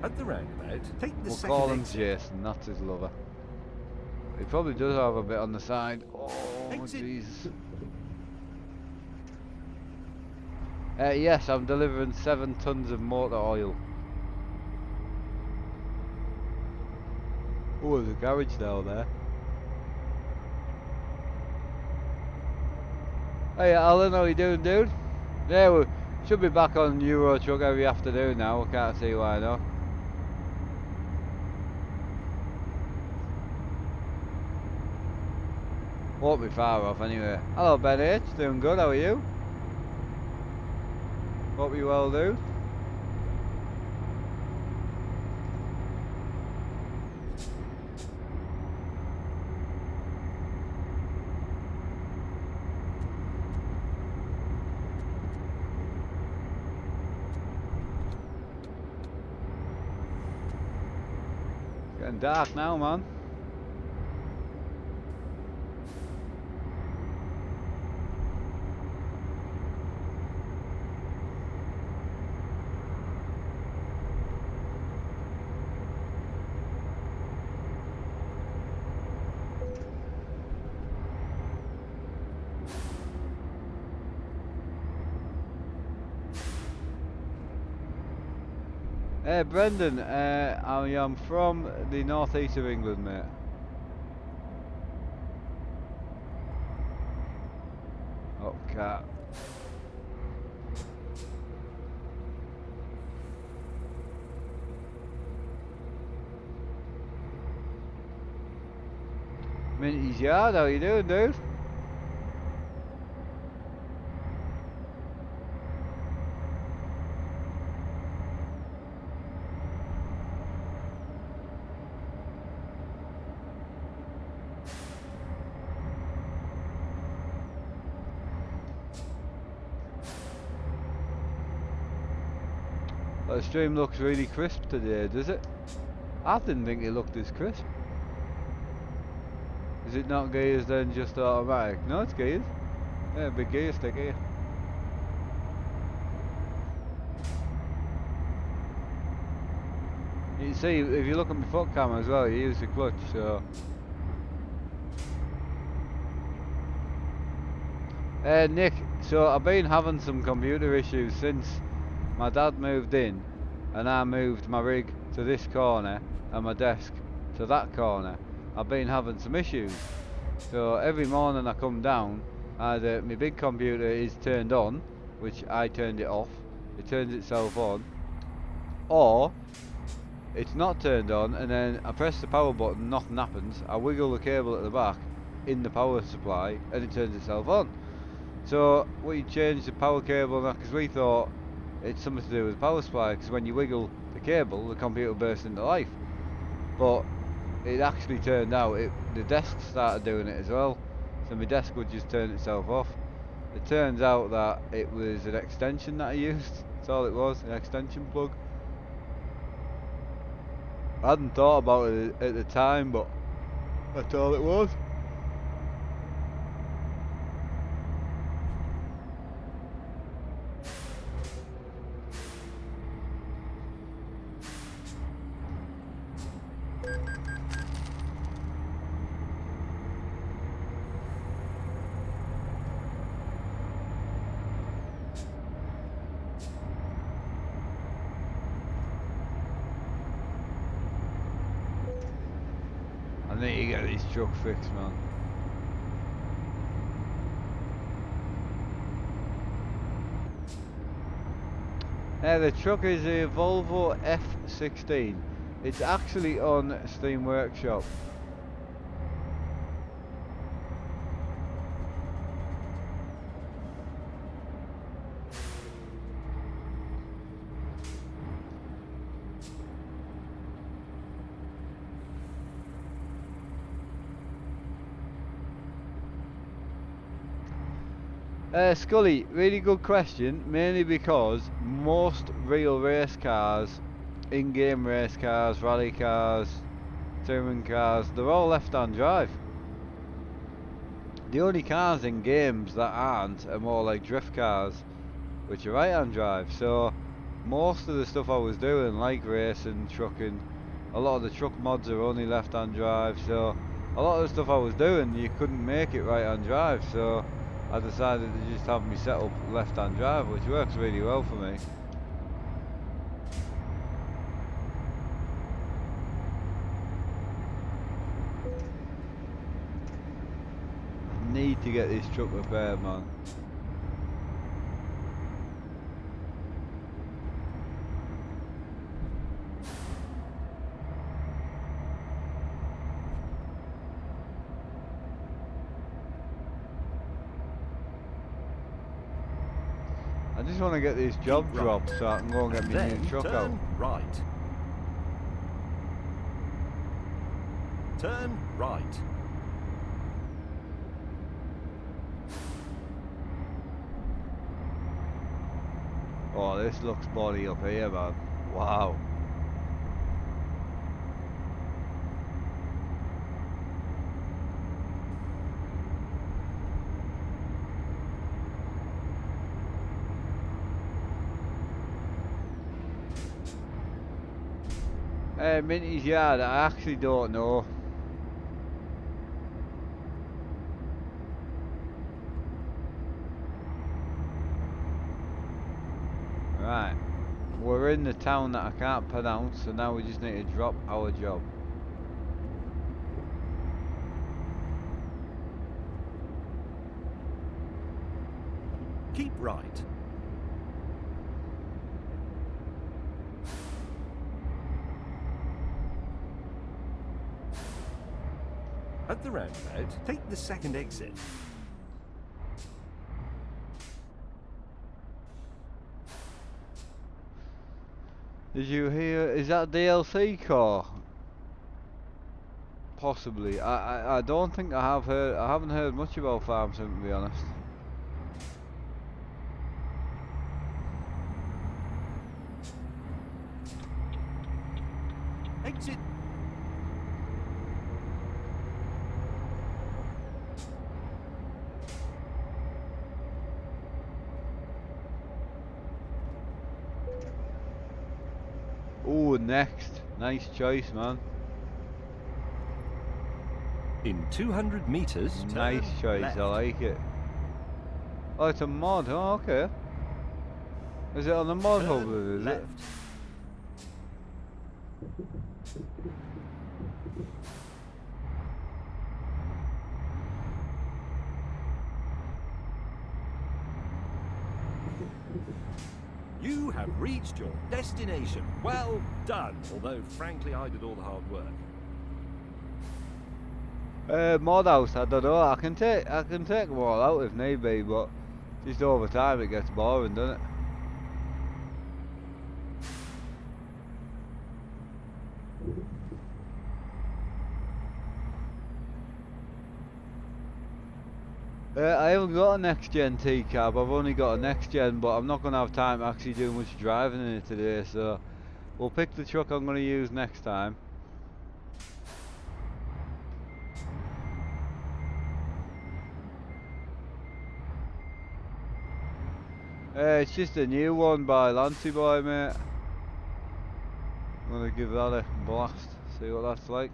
At the roundabout, take the We'll second call him exit. Jason, that's his lover. He probably does have a bit on the side. Oh, Exit. Jesus. Yes, I'm delivering 7 tons of motor oil. Oh, there's a garage down there. Hey Alan, how you doing, dude? Yeah, we should be back on Euro Truck every afternoon now. I can't see why not. Won't be far off anyway. Hello Ben H, doing good, how are you? Hope you well, dude. Getting dark now, man. Hey Brendan, I am from the northeast of England, mate. Oh, cat. Minty's yard, how you doing, dude? The stream looks really crisp today, does it? I didn't think it looked this crisp. Is it not gears then, just automatic? No, it's gears. Yeah, big gear stick here. You can see, if you look at my foot camera as well, you use the clutch, so... Nick, so I've been having some computer issues since my dad moved in and I moved my rig to this corner and my desk to that corner. I've been having some issues. So every morning I come down, either my big computer is turned on, which I turned it off, it turns itself on, or it's not turned on and then I press the power button, nothing happens, I wiggle the cable at the back in the power supply and it turns itself on. So we changed the power cable because we thought it's something to do with the power supply, because when you wiggle the cable the computer bursts into life, but it actually turned out the desk started doing it as well. so my desk would just turn itself off. It turns out that it was an extension that I used. That's all it was, an extension plug. I hadn't thought about it at the time, but that's all it was. I need to get this truck fixed, man. The truck is a Volvo F16. It's actually on Steam Workshop. Scully, really good question, mainly because most real race cars, in-game race cars, rally cars, touring cars, they're all left-hand drive. The only cars in games that aren't are more like drift cars, which are right-hand drive. So most of the stuff I was doing, like racing, trucking, a lot of the truck mods are only left-hand drive, so a lot of the stuff I was doing, you couldn't make it right-hand drive, so I decided to just have me set up left-hand drive, which works really well for me. I need to get this truck repaired, man. I just want to get this job dropped so I can go and get my new truck out. Right. Turn right. Oh, this looks body up here, man. Wow. Minty's yard, I actually don't know. Right, we're in the town that I can't pronounce, so now we just need to drop our job. Keep right. At the roundabout, take the second exit. Did you hear, is that DLC car? Possibly. I don't think I have heard, I haven't heard much about Farm Sim, to be honest. Exit. Oh, next. Nice choice, man. In 200 meters, Nice choice, left. I like it. Oh, it's a mod, oh, okay. Is it on the mod hub, is left. it? You have reached your destination. Well done. Although, frankly, I did all the hard work. Mod house, I don't know. I can take them all out if need be, but just over time it gets boring, doesn't it? I haven't got a next gen T cab. I've only got a next gen, but I'm not going to have time to actually do much driving in it today. So we'll pick the truck I'm going to use next time. It's just a new one by Lancy Boy, mate. I'm going to give that a blast. See what that's like.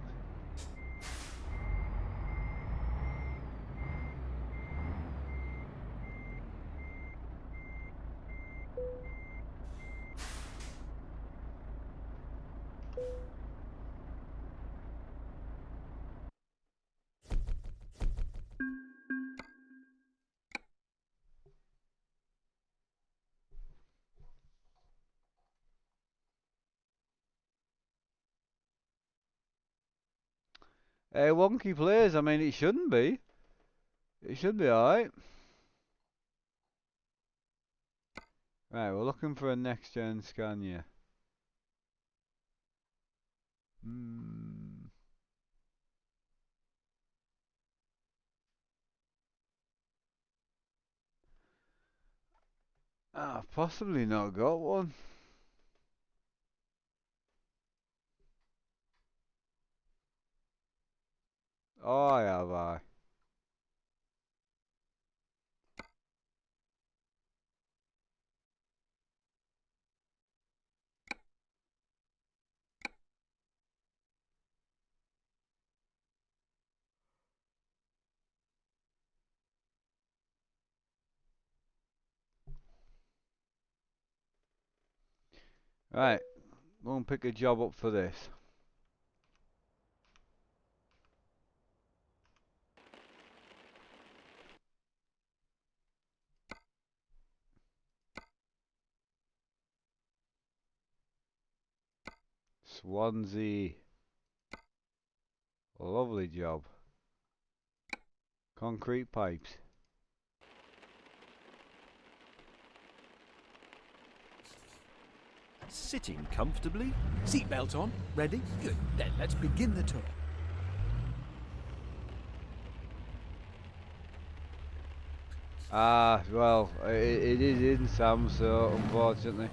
Wonky plays. I mean, it shouldn't be. It should be alright. Right, we're looking for a next gen Scania. I've possibly not got one. Oh, I have, I. Right, go and pick a job up for this. Swansea. Lovely job. Concrete pipes. Sitting comfortably? Seatbelt on. Ready? Good. Then let's begin the tour. Ah, well, it is in Sam, so unfortunately.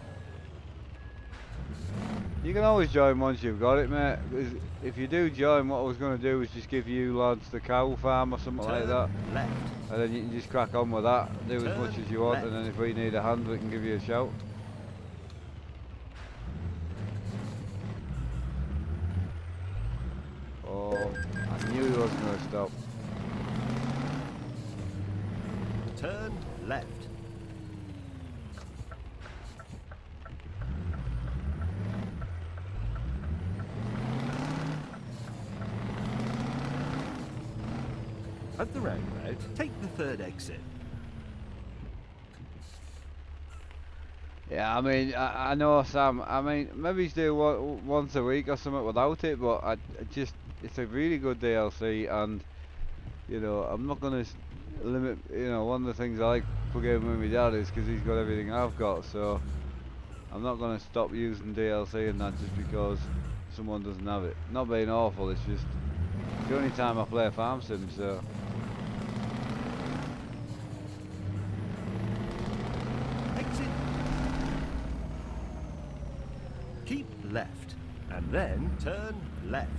You can always join once you've got it, mate. 'Cause if you do join, what I was going to do was just give you lads the cow farm or something like that. Left. And then you can just crack on with that, do as much Turn as you want, left. and then if we need a hand, we can give you a shout. Oh, I knew he wasn't going to stop. Turn left. At the roundabout, take the third exit. Yeah, I mean, I know Sam. I mean, maybe he's do once a week or something without it, but I just, it's a really good DLC, and you know, I'm not gonna limit. You know, one of the things I like forgetting with my dad is because he's got everything I've got, so I'm not gonna stop using DLC and that just because someone doesn't have it. Not being awful, it's just the only time I play Farm Sim, so. Exit. Keep left, and then turn left.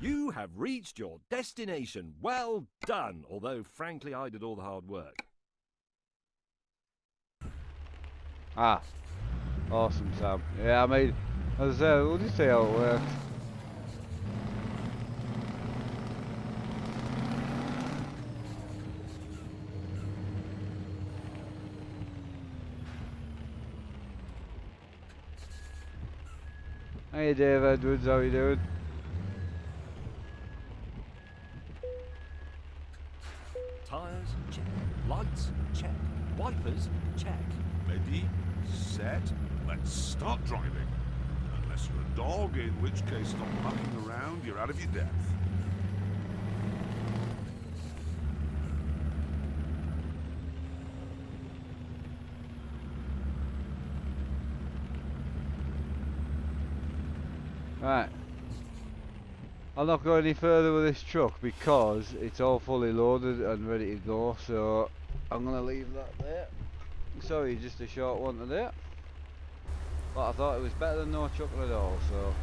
You have reached your destination. Well done, although frankly I did all the hard work. Ah, awesome, Sam. Yeah, I mean, as I said, we'll just see how it works. Hey Dave Edwards, how you doing? Tires, check. Lights, check. Wipers, check. Ready, set, let's start driving. Unless you're a dog, in which case stop mucking around, you're out of your depth. Right. I'll not go any further with this truck because it's all fully loaded and ready to go, so I'm going to leave that there. Sorry, just a short one today, but I thought it was better than no trucking at all, so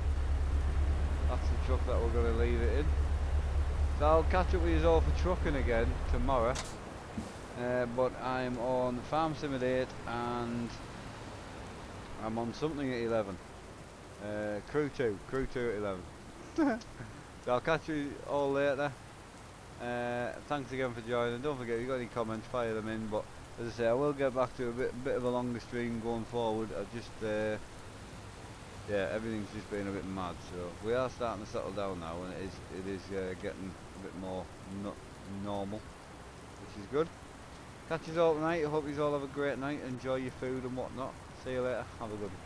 that's the truck that we're going to leave it in. So I'll catch up with you all for trucking again tomorrow, but I'm on Farm Sim at 8 and I'm on something at 11. Crew 2 at 11. So I'll catch you all later. Thanks again for joining. Don't forget, if you've got any comments, fire them in. But as I say, I will get back to a bit of a longer stream going forward. I just, yeah, everything's just been a bit mad. So we are starting to settle down now, and it is getting a bit more normal, which is good. Catch you all tonight. I hope you all have a great night. Enjoy your food and whatnot. See you later. Have a good one.